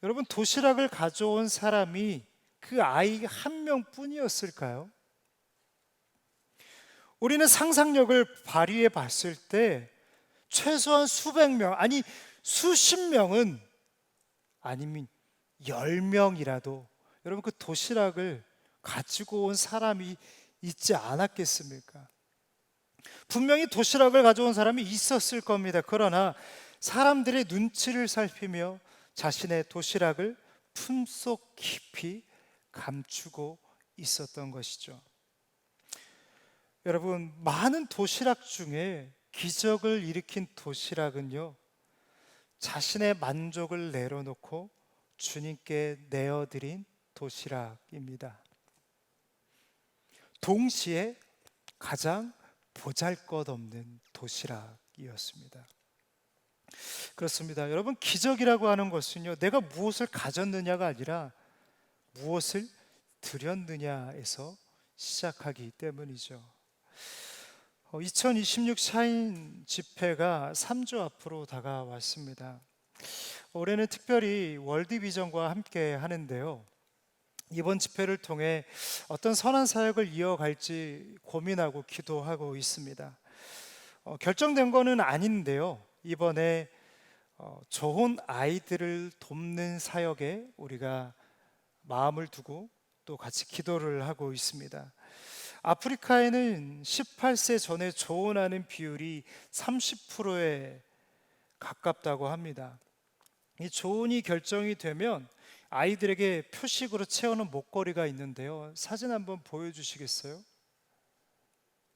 여러분, 도시락을 가져온 사람이 그 아이 한 명뿐이었을까요? 우리는 상상력을 발휘해 봤을 때 최소한 수백 명, 아니 수십 명은, 아니면 10명이라도 여러분 그 도시락을 가지고 온 사람이 있지 않았겠습니까? 분명히 도시락을 가져온 사람이 있었을 겁니다. 그러나 사람들의 눈치를 살피며 자신의 도시락을 품속 깊이 감추고 있었던 것이죠. 여러분, 많은 도시락 중에 기적을 일으킨 도시락은요, 자신의 만족을 내려놓고 주님께 내어드린 도시락입니다. 동시에 가장 보잘것없는 도시락이었습니다. 그렇습니다. 여러분, 기적이라고 하는 것은요, 내가 무엇을 가졌느냐가 아니라 무엇을 드렸느냐에서 시작하기 때문이죠. 2026 샤인 집회가 3주 앞으로 다가왔습니다. 올해는 특별히 월드비전과 함께 하는데요, 이번 집회를 통해 어떤 선한 사역을 이어갈지 고민하고 기도하고 있습니다. 결정된 거는 아닌데요, 이번에 좋은 아이들을 돕는 사역에 우리가 마음을 두고 또 같이 기도를 하고 있습니다. 아프리카에는 18세 전에 조혼하는 비율이 30%에 가깝다고 합니다. 이 조혼이 결정이 되면 아이들에게 표식으로 채우는 목걸이가 있는데요. 사진 한번 보여주시겠어요?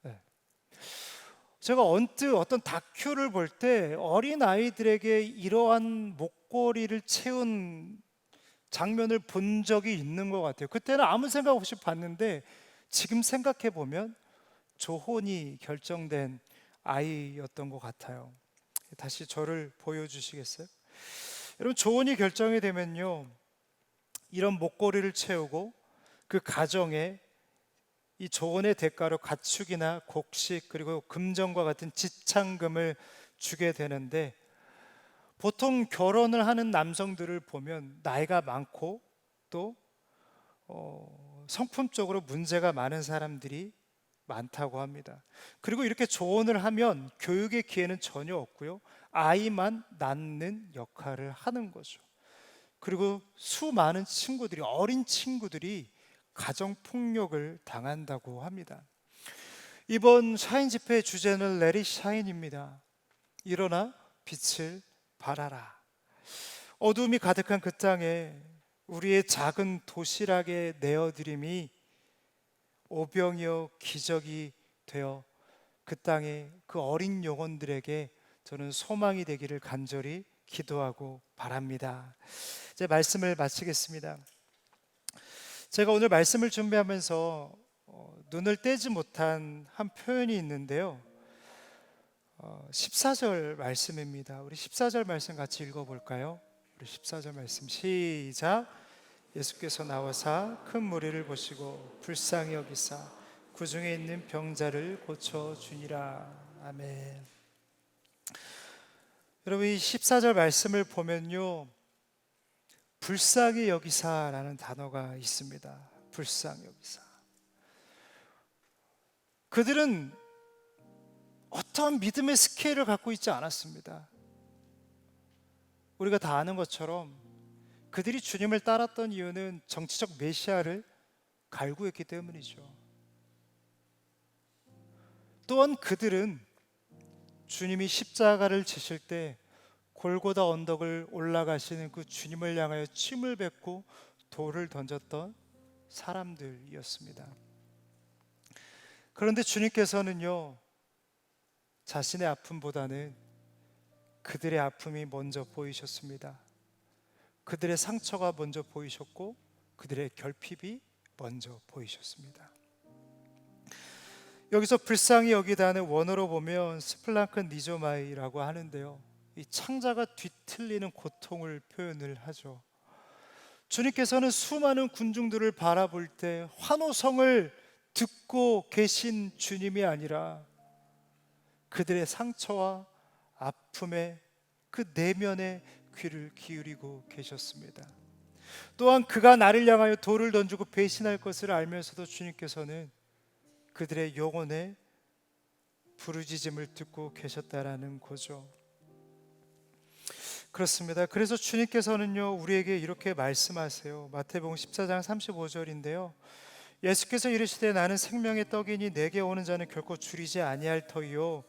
네. 제가 언뜻 어떤 다큐를 볼 때 어린 아이들에게 이러한 목걸이를 채운 장면을 본 적이 있는 것 같아요. 그때는 아무 생각 없이 봤는데 지금 생각해 보면 조혼이 결정된 아이였던 것 같아요. 다시 저를 보여주시겠어요? 여러분, 조혼이 결정이 되면요, 이런 목걸이를 채우고 그 가정에 이 조언의 대가로 가축이나 곡식 그리고 금전과 같은 지창금을 주게 되는데, 보통 결혼을 하는 남성들을 보면 나이가 많고 또 성품적으로 문제가 많은 사람들이 많다고 합니다. 그리고 이렇게 조언을 하면 교육의 기회는 전혀 없고요, 아이만 낳는 역할을 하는 거죠. 그리고 수많은 친구들이, 어린 친구들이 가정폭력을 당한다고 합니다. 이번 샤인 집회의 주제는 Let it shine입니다. 일어나 빛을 발하라. 어둠이 가득한 그 땅에 우리의 작은 도시락의 내어드림이 오병이어 기적이 되어 그 땅에 그 어린 영혼들에게 저는 소망이 되기를 간절히 기도하고 바랍니다. 이제 말씀을 마치겠습니다. 제가 오늘 말씀을 준비하면서 눈을 떼지 못한 한 표현이 있는데요, 14절 말씀입니다. 우리 14절 말씀 같이 읽어볼까요? 우리 14절 말씀 시작. 예수께서 나와사 큰 무리를 보시고 불쌍히 여기사 그 중에 있는 병자를 고쳐주니라. 아멘. 여러분, 이 14절 말씀을 보면요, 불쌍히 여기사라는 단어가 있습니다. 불쌍히 여기사. 그들은 어떤 믿음의 스케일을 갖고 있지 않았습니다. 우리가 다 아는 것처럼 그들이 주님을 따랐던 이유는 정치적 메시아를 갈구했기 때문이죠. 또한 그들은 주님이 십자가를 지실 때 골고다 언덕을 올라가시는 그 주님을 향하여 침을 뱉고 돌을 던졌던 사람들이었습니다. 그런데 주님께서는요, 자신의 아픔보다는 그들의 아픔이 먼저 보이셨습니다. 그들의 상처가 먼저 보이셨고 그들의 결핍이 먼저 보이셨습니다. 여기서 불쌍히 여기다는 원어로 보면 스플랑크 니조마이라고 하는데요, 이 창자가 뒤틀리는 고통을 표현을 하죠. 주님께서는 수많은 군중들을 바라볼 때 환호성을 듣고 계신 주님이 아니라 그들의 상처와 아픔에 그 내면에 귀를 기울이고 계셨습니다. 또한 그가 나를 향하여 돌을 던지고 배신할 것을 알면서도 주님께서는 그들의 영혼의 부르짖음을 듣고 계셨다라는 거죠. 그렇습니다. 그래서 주님께서는요, 우리에게 이렇게 말씀하세요. 마태복음 14장 35절인데요, 예수께서 이르시되 나는 생명의 떡이니 내게 오는 자는 결코 줄이지 아니할 터이요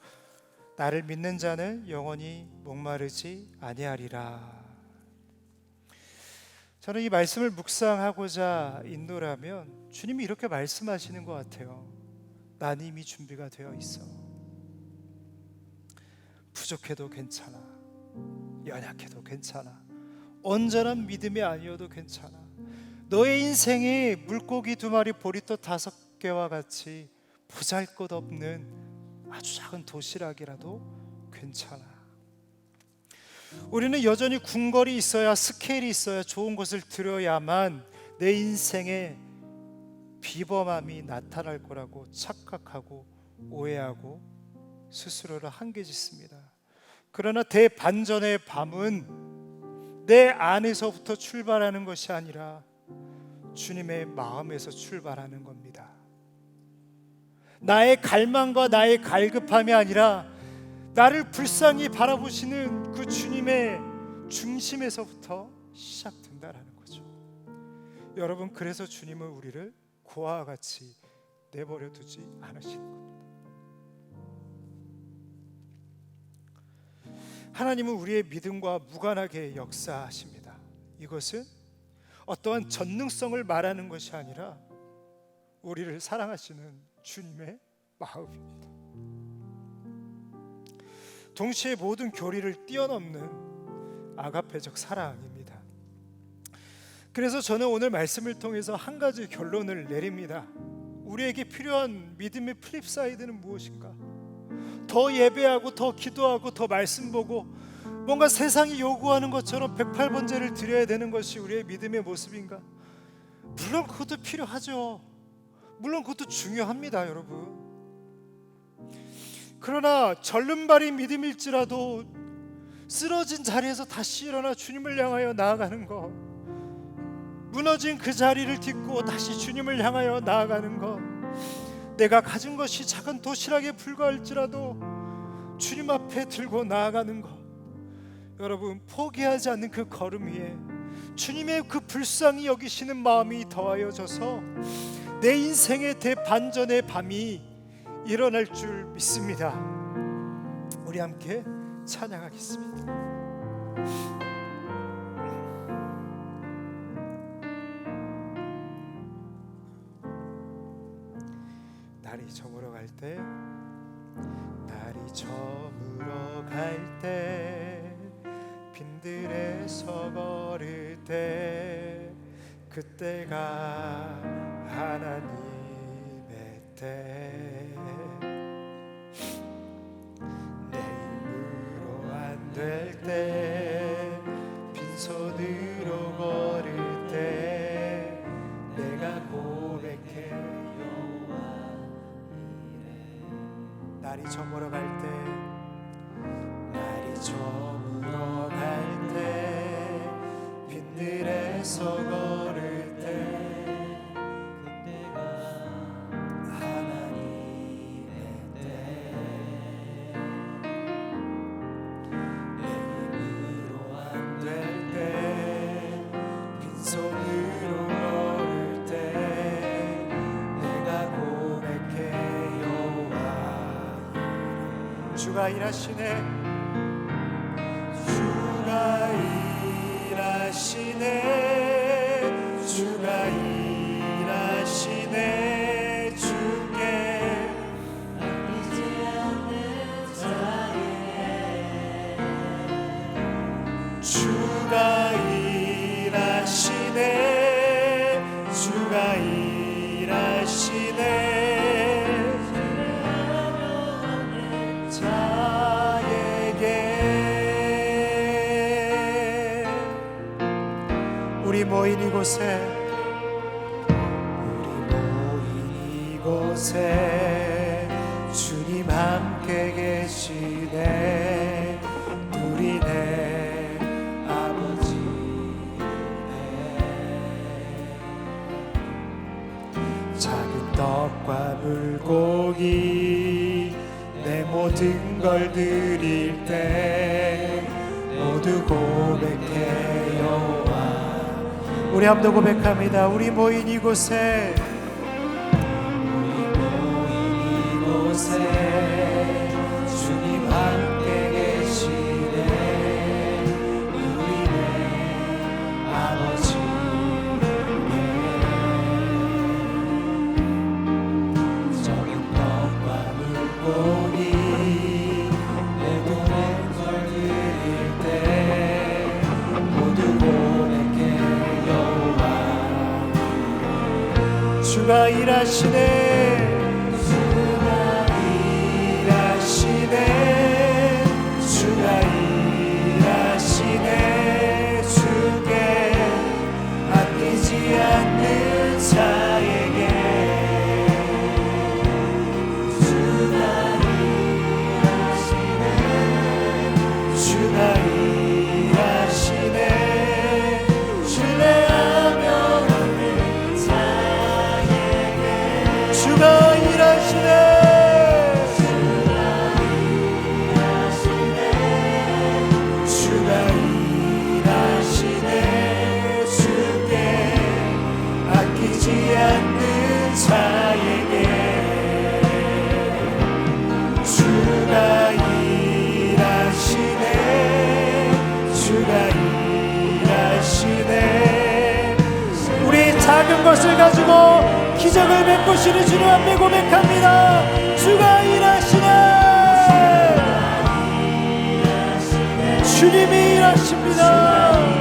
나를 믿는 자는 영원히 목마르지 아니하리라. 저는 이 말씀을 묵상하고자 인도라면 주님이 이렇게 말씀하시는 것 같아요. 난 이미 준비가 되어 있어. 부족해도 괜찮아. 연약해도 괜찮아. 온전한 믿음이 아니어도 괜찮아. 너의 인생이 물고기 2마리 보리떡 5개와 같이 보잘것없는 아주 작은 도시락이라도 괜찮아. 우리는 여전히 궁궐이 있어야, 스케일이 있어야, 좋은 것을 들여야만 내 인생에 비범함이 나타날 거라고 착각하고 오해하고 스스로를 한계짓습니다. 그러나 대반전의 밤은 내 안에서부터 출발하는 것이 아니라 주님의 마음에서 출발하는 겁니다. 나의 갈망과 나의 갈급함이 아니라 나를 불쌍히 바라보시는 그 주님의 중심에서부터 시작된다라는 거죠. 여러분, 그래서 주님은 우리를 고아와 같이 내버려 두지 않으시는 겁니다. 하나님은 우리의 믿음과 무관하게 역사하십니다. 이것은 어떠한 전능성을 말하는 것이 아니라 우리를 사랑하시는 주님의 마음입니다. 동시에 모든 교리를 뛰어넘는 아가페적 사랑입니다. 그래서 저는 오늘 말씀을 통해서 한 가지 결론을 내립니다. 우리에게 필요한 믿음의 플립사이드는 무엇인가? 더 예배하고 더 기도하고 더 말씀 보고 뭔가 세상이 요구하는 것처럼 108번제를 드려야 되는 것이 우리의 믿음의 모습인가? 물론 그것도 필요하죠. 물론 그것도 중요합니다, 여러분. 그러나 절름발이 믿음일지라도 쓰러진 자리에서 다시 일어나 주님을 향하여 나아가는 것, 무너진 그 자리를 딛고 다시 주님을 향하여 나아가는 것, 내가 가진 것이 작은 도시락에 불과할지라도 주님 앞에 들고 나아가는 것, 여러분, 포기하지 않는 그 걸음 위에 주님의 그 불쌍히 여기시는 마음이 더하여져서 내 인생의 대반전의 밤이 일어날 줄 믿습니다. 우리 함께 찬양하겠습니다. 날이 저물어 갈 때, 날이 저물어 갈 때, 빈들에서 걸을 때, 그때가 하나님의 때. 내 힘으로 안 될 때, 빈손으로 걸을 때, 내가 고백해 날이 저물어 갈 때, 날이 저물어 갈 때, 빈들에서 걸을 때, 그때가 하나님의 때. 내 힘으로 안 될 때, 빈손으로 걸을 때, 내가 고백해 주가 일하시네, 주가 일하시네, 주가 일하시네, 주께 아끼지 않는 자에게 주가 일하시네, 주가 일하시네, 우리 모인 이곳에, 우리 모인 이곳에 주님 함께 계시네. 우리네 아버지네. 작은 떡과 물고기 내 모든 걸 드릴 때 모두 고백해 여호와. 우리 함도 고백합니다. 우리 모인 이곳에, 우리 모인 이곳에 주님 함께 계시네. 우리네 아버지네. 적은 떡과 물고기 내 몸에 걸 드릴 때 모두 고백해 주가 일하시네, 주가 일하시네, 주가 일하시네, 주께 아끼지 않는 자에게 주가 일하시네, 주가 일하시네, 신뢰하며 주가 그것을 가지고 기적을 베푸시는 주님 앞에 고백합니다. 주가 일하시네. 주님이 일하십니다.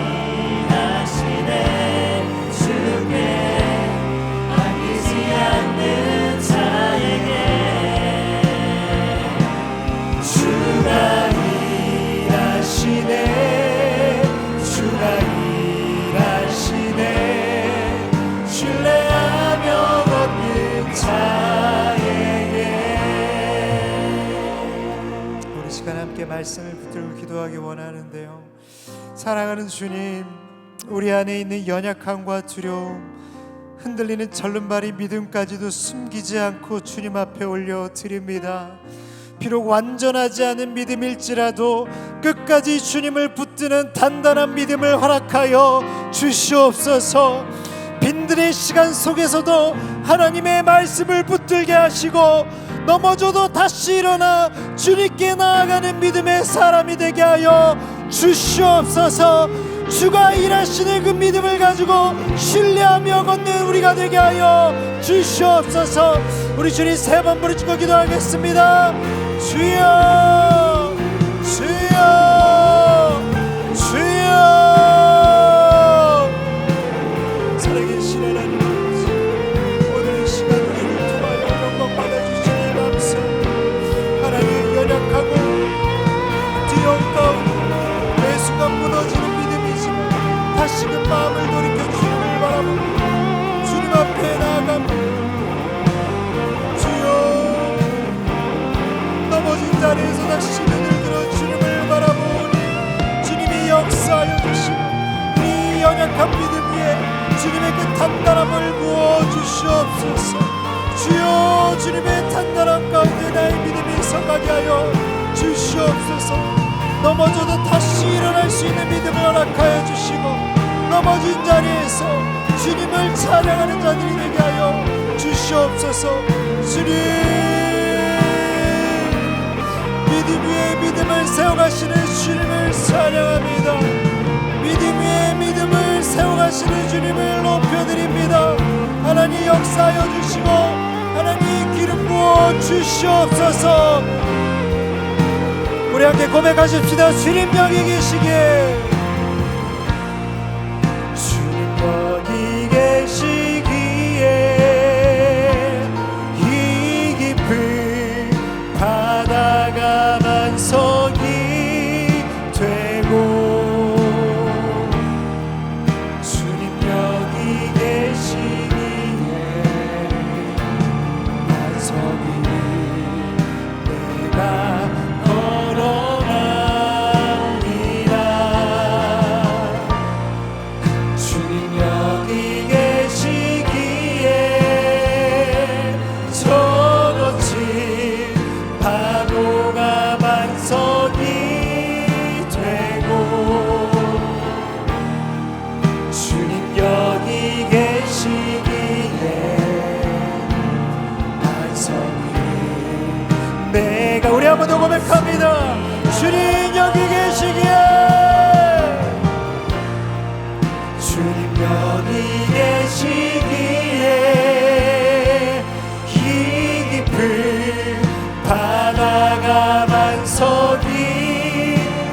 말씀을 붙들고 기도하기 원하는데요. 사랑하는 주님, 우리 안에 있는 연약함과 두려움, 흔들리는 절름발이 믿음까지도 숨기지 않고 주님 앞에 올려드립니다. 비록 완전하지 않은 믿음일지라도 끝까지 주님을 붙드는 단단한 믿음을 허락하여 주시옵소서. 빈들의 시간 속에서도 하나님의 말씀을 붙들게 하시고 넘어져도 다시 일어나 주님께 나아가는 믿음의 사람이 되게 하여 주시옵소서. 주가 일하시는 그 믿음을 가지고 신뢰하며 걷는 우리가 되게 하여 주시옵소서. 우리 주님 세 번 부르짖고 기도하겠습니다. 주여, 주여, 주여. 살아계신 하나님, 오늘 이 시간 우리를 통하여 영광 받아주시니 감사합니다. 하나님, 연약하고 두려운 가운데 매 순간 무너지는 믿음이지만 다시금 마음을 돌이켜 주님을 바라보고 주님 앞에 나아갑니다. 주여, 넘어진 자리에서 다시 눈을 들어 주님을 바라보니 주님이 역사하여 주시고 우리 연약한 믿음 위에 주님의 그 단단함을 부어주시옵소서. 주여, 주님의 단단함 가운데 나의 믿음이 서가게 하여 주시옵소서. 넘어져도 다시 일어날 수 있는 믿음을 허락하여 주시고 넘어진 자리에서 주님을 찬양하는 자들이 되게 하여 주시옵소서. 주님, 믿음 위에 믿음을 세워가시는 주님을 찬양합니다. 믿음 위에 믿음을 세워가시는 주님을 높여드립니다. 하나님 역사하여 주시고 하나님 기름 부어 주시옵소서. 우리 함께 고백하십시다. 주님 여기 계시기에, 주님 여기 계시기에 이 깊은 바다가 반석이 되고 주님 여기 계시기에 반석이 내가 우리 한번 더 고백합니다. 주님 여기 계시기에, 주님 여기 계시기에 이 깊은 바다가 반석이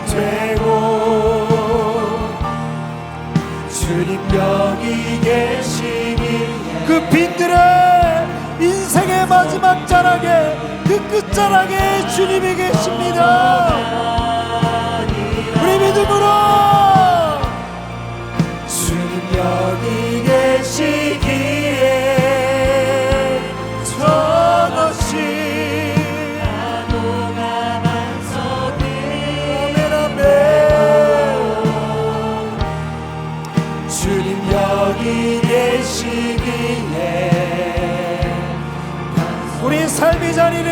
되고 주님 여기 계시기에 그 빈들의 인생의 마지막 자락에 그 끝자락에 주님이 계십니다. 우리 믿음으로 주님 여기 계시기에 저것이 파도가 반석이 아멘 아멘. 주님 여기 계시기에 우리 삶의 자리를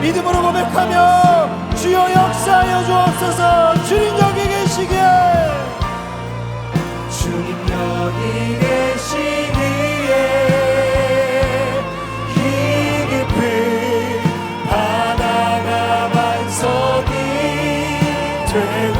믿음으로 고백하며 주여 역사하여 주옵소서. 주님 여기 계시기에, 주님 여기 계시기에 이 깊은 바다가 반석이 되고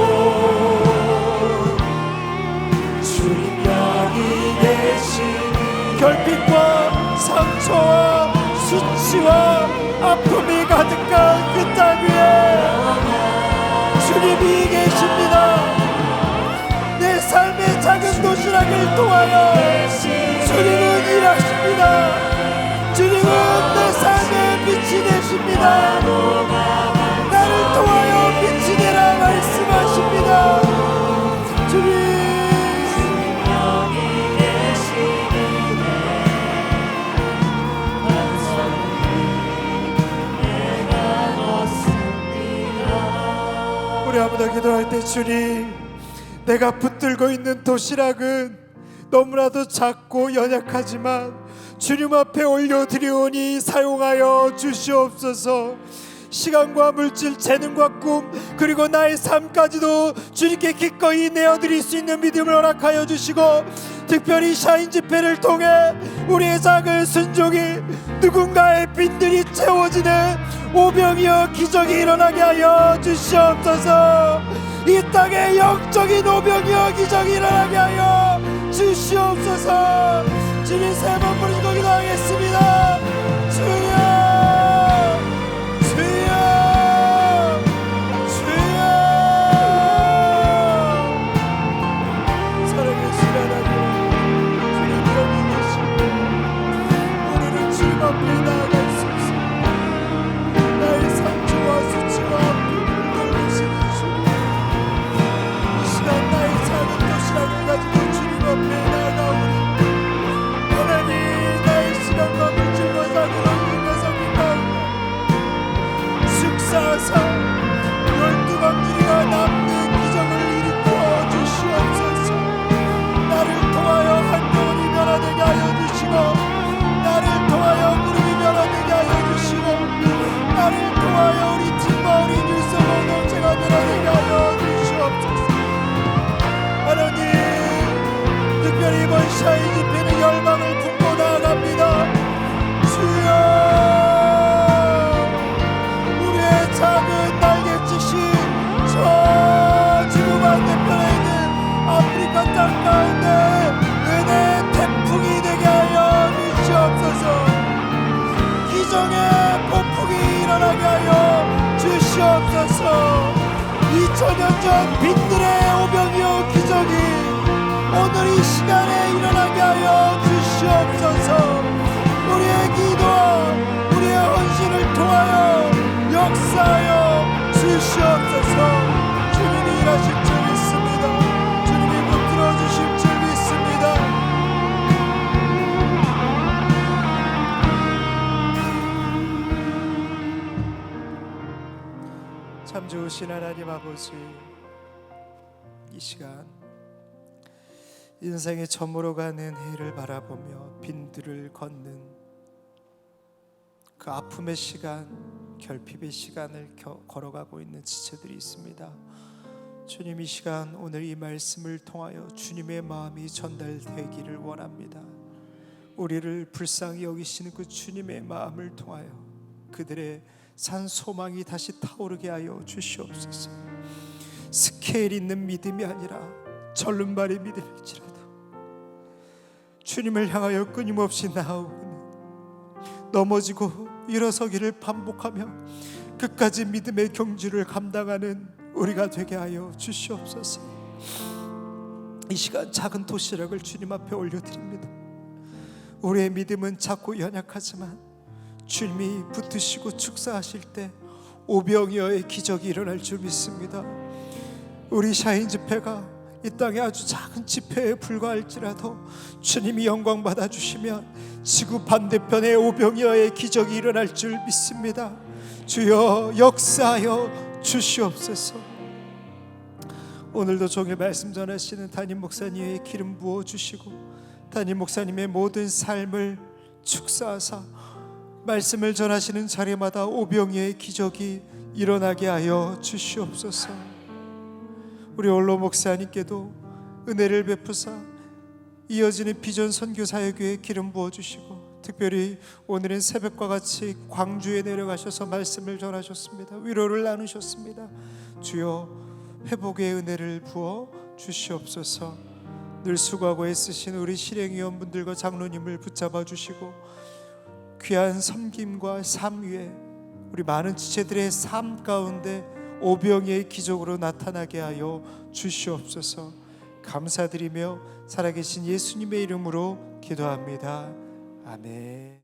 주님 여기 계시기에 결핍과 상처와 수치와 아픔이 가득한 그 땅 위에 주님이 계십니다. 내 삶의 작은 도시락을 통하여 주님은 일하십니다. 주님은 내 삶의 빛이 되십니다. 나를 통하여 빛이 되라 말씀하십니다. 주님 우리 아무도 기도할 때 주님 내가 붙들고 있는 도시락은 너무나도 작고 연약하지만 주님 앞에 올려드리오니 사용하여 주시옵소서. 시간과 물질, 재능과 꿈 그리고 나의 삶까지도 주님께 기꺼이 내어드릴 수 있는 믿음을 허락하여 주시고 특별히 샤인 집회를 통해 우리의 작은 순종이 누군가의 빈들이 채워지는 오병이어 기적이 일어나게 하여 주시옵소서. 이 땅에 영적인 오병이어 기적이 일어나게 하여 주시옵소서. 주님 세 번 부르시고 기도하겠습니다. 주여 주여 주여. 살아계신 하나님 주님 여기 계십니다. 오늘은 주님 앞에 나아갈 수 없습니다. 나의 상처와 수치와 아픔을 돌보시는 주님, 이 시간 나의 작은 도시락을 가지고 주님 앞에 나아가오니 하나님 나의 시간과 물질과 사고를 뺏어기 가운데 숙사하사 12광주리가 남는 기적을 일으켜 주시옵소서. 나를 통하여 한동훈이 변화되게 하여 주시고 나를 통하여 무릎이 변화되게 하여 주시고 나를 통하여 우리 팀과 우리 뉴스 공동체가 변화되게 하여 주시옵소서. 하나님 특별히 이번 샤인 집회는 열방을 품고 나아갑니다. 주여 우리의 작은 날갯짓이 저 지구 반대편에 있는 아프리카 땅 가운데 은혜의 태풍이 되게 하여 주시옵소서. 기적의 폭풍이 일어나게 하여 주시옵소서. 2000년 전 빈들의 오병이어 기적이 오늘 이 시간에 일어나게 하여 주시옵소서. 우리의 기도와 우리의 헌신을 통하여 역사하여 주시옵소서. 주님이 일하실 줄 믿습니다. 주님이 붙들어 주실 줄 믿습니다. 참 좋으신 하나님 아버지, 이 시간 인생의 저물어 가는 해를 바라보며 빈들을 걷는 그 아픔의 시간, 결핍의 시간을 걸어가고 있는 지체들이 있습니다. 주님, 이 시간 오늘 이 말씀을 통하여 주님의 마음이 전달되기를 원합니다. 우리를 불쌍히 여기시는 그 주님의 마음을 통하여 그들의 산 소망이 다시 타오르게 하여 주시옵소서. 스케일 있는 믿음이 아니라 절름발의 믿음일지라도 주님을 향하여 끊임없이 나아오는, 넘어지고 일어서기를 반복하며 끝까지 믿음의 경주를 감당하는 우리가 되게 하여 주시옵소서. 이 시간 작은 도시락을 주님 앞에 올려드립니다. 우리의 믿음은 작고 연약하지만 주님이 붙으시고 축사하실 때 오병이어의 기적이 일어날 줄 믿습니다. 우리 샤인 집회가 이 땅에 아주 작은 집회에 불과할지라도 주님이 영광 받아주시면 지구 반대편에 오병이어의 기적이 일어날 줄 믿습니다. 주여 역사하여 주시옵소서. 오늘도 종일 말씀 전하시는 담임 목사님의 기름 부어주시고 담임 목사님의 모든 삶을 축사하사 말씀을 전하시는 자리마다 오병이어의 기적이 일어나게 하여 주시옵소서. 우리 올로 목사님께도 은혜를 베푸사 이어지는 비전 선교 사역교회에 기름 부어주시고 특별히 오늘은 새벽과 같이 광주에 내려가셔서 말씀을 전하셨습니다. 위로를 나누셨습니다. 주여 회복의 은혜를 부어 주시옵소서. 늘 수고하고 애쓰신 우리 실행위원분들과 장로님을 붙잡아 주시고 귀한 섬김과 삶 위에 우리 많은 지체들의 삶 가운데 오병이의 기적으로 나타나게 하여 주시옵소서. 감사드리며 살아계신 예수님의 이름으로 기도합니다. 아멘.